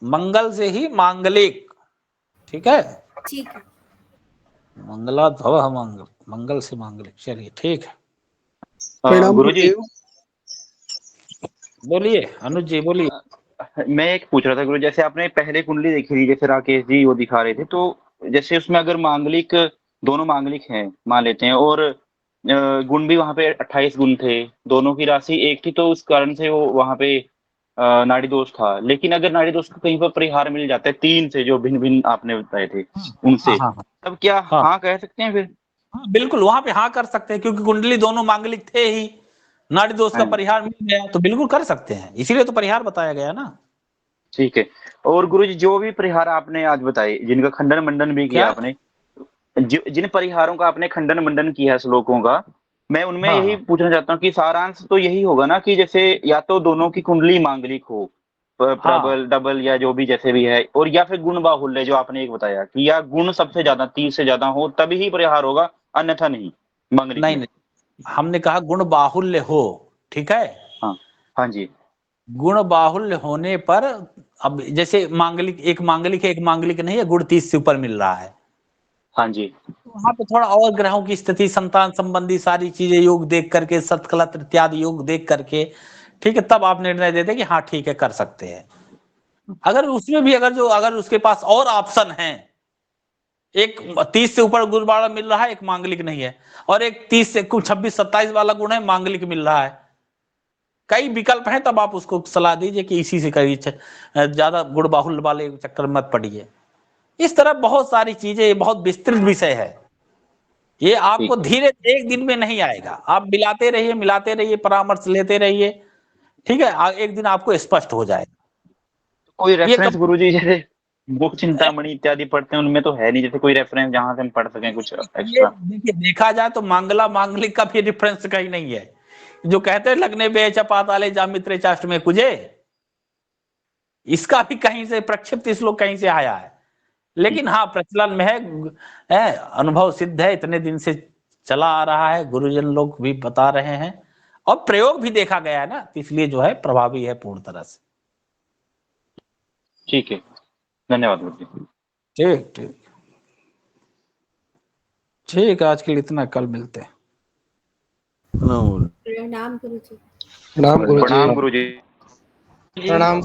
मंगल से ही मांगलिक। ठीक है, ठीक है। मंगला भव मंगल। मंगल से मांगलिक, चलिए ठीक है। गुरुजी बोलिए अनुज जी, बोलिए। मैं एक पूछ रहा था गुरु, जैसे आपने पहले कुंडली देखी थी, जैसे राकेश जी वो दिखा रहे थे, तो जैसे उसमें अगर मांगलिक, दोनों मांगलिक हैं मान लेते हैं, और गुण भी वहां पे 28 गुण थे, दोनों की राशि एक थी, तो उस कारण से वो वहां पे नाड़ी दोष था। लेकिन अगर नाड़ी दोष को कहीं पर परिहार मिल जाता है 3 से, जो भिन्न भिन्न आपने बताए थे उनसे, तब क्या हाँ कह सकते हैं फिर? हाँ बिल्कुल, वहां पे हाँ कर सकते हैं, क्योंकि कुंडली दोनों मांगलिक थे ही, नाड़ी दोष का परिहार मिल गया तो बिल्कुल कर सकते हैं, इसीलिए तो परिहार बताया गया ना। ठीक है। और गुरुजी जो भी परिहार आपने आज बताए, जिनका खंडन मंडन भी किया आपने, जिन परिहारों का आपने खंडन मंडन किया श्लोकों का, मैं उनमें यही पूछना चाहता हूँ कि सारांश तो यही होगा ना कि जैसे या तो दोनों की कुंडली मांगलिक हो, प्रबल डबल या जो भी जैसे भी है, और या फिर गुण बाहुल्य जो आपने एक बताया कि या गुण सबसे ज्यादा 30 से ज्यादा हो तभी ही परिहार होगा, अन्यथा नहीं मांगलिक नहीं, हमने कहा गुण बाहुल्य हो, ठीक है। हाँ जी। गुण बाहुल्य होने पर, अब जैसे मांगलिक एक मांगलिक है, एक मांगलिक नहीं है, गुण 30 से ऊपर मिल रहा है। हाँ जी। वहां पे थोड़ा और ग्रहों की स्थिति, संतान संबंधी सारी चीजें योग देख करके, सत्कलत्र इत्यादि योग देख करके, ठीक है, तब आप निर्णय देते कि हाँ ठीक है कर सकते हैं। अगर उसमें भी अगर उसके पास और ऑप्शन है, एक 30 से ऊपर गुण वाला मिल रहा है, एक मांगलिक नहीं है, और एक 30 से कुछ 26-27 वाला गुण है, मांगलिक मिल रहा है, कई विकल्प हैं, तब आप उसको सलाह दीजिए कि इसी से करिए, ज्यादा गुण बाहुल्य वाले चक्कर मत पड़िए। इस तरह बहुत सारी चीजें, बहुत विस्तृत विषय है ये, आपको धीरे एक दिन में नहीं आएगा, आप मिलाते रहिए, परामर्श लेते रहिए, ठीक है, एक दिन आपको स्पष्ट हो जाएगा। कोई रेफरेंस गुरुजी जैसे बुक चिंतामणि इत्यादि पढ़ते हैं, उनमें तो है नहीं जैसे कोई रेफरेंस जहां से हम पढ़ सकें कुछ एक्स्ट्रा? देखिए, देखा जाए तो मांगला मांगलिक का भी रेफरेंस कहीं नहीं है, जो कहते हैं लगने बेच पाताले जामित्रे चाष्ट में कुजे, इसका भी कहीं से प्रक्षिप्त श्लोक कहीं से आया है, लेकिन हाँ प्रचलन में है, अनुभव सिद्ध है, इतने दिन से चला आ रहा है, गुरुजन लोग भी बता रहे हैं, और प्रयोग भी देखा गया है ना, इसलिए जो है प्रभावी है पूर्ण तरह से। ठीक है, धन्यवाद गुरुजी। ठीक ठीक ठीक, आज के लिए इतना, कल मिलते हैं। प्रणाम गुरुजी। प्रणाम गुरुजी। प्रणाम गुरुजी। प्रणाम।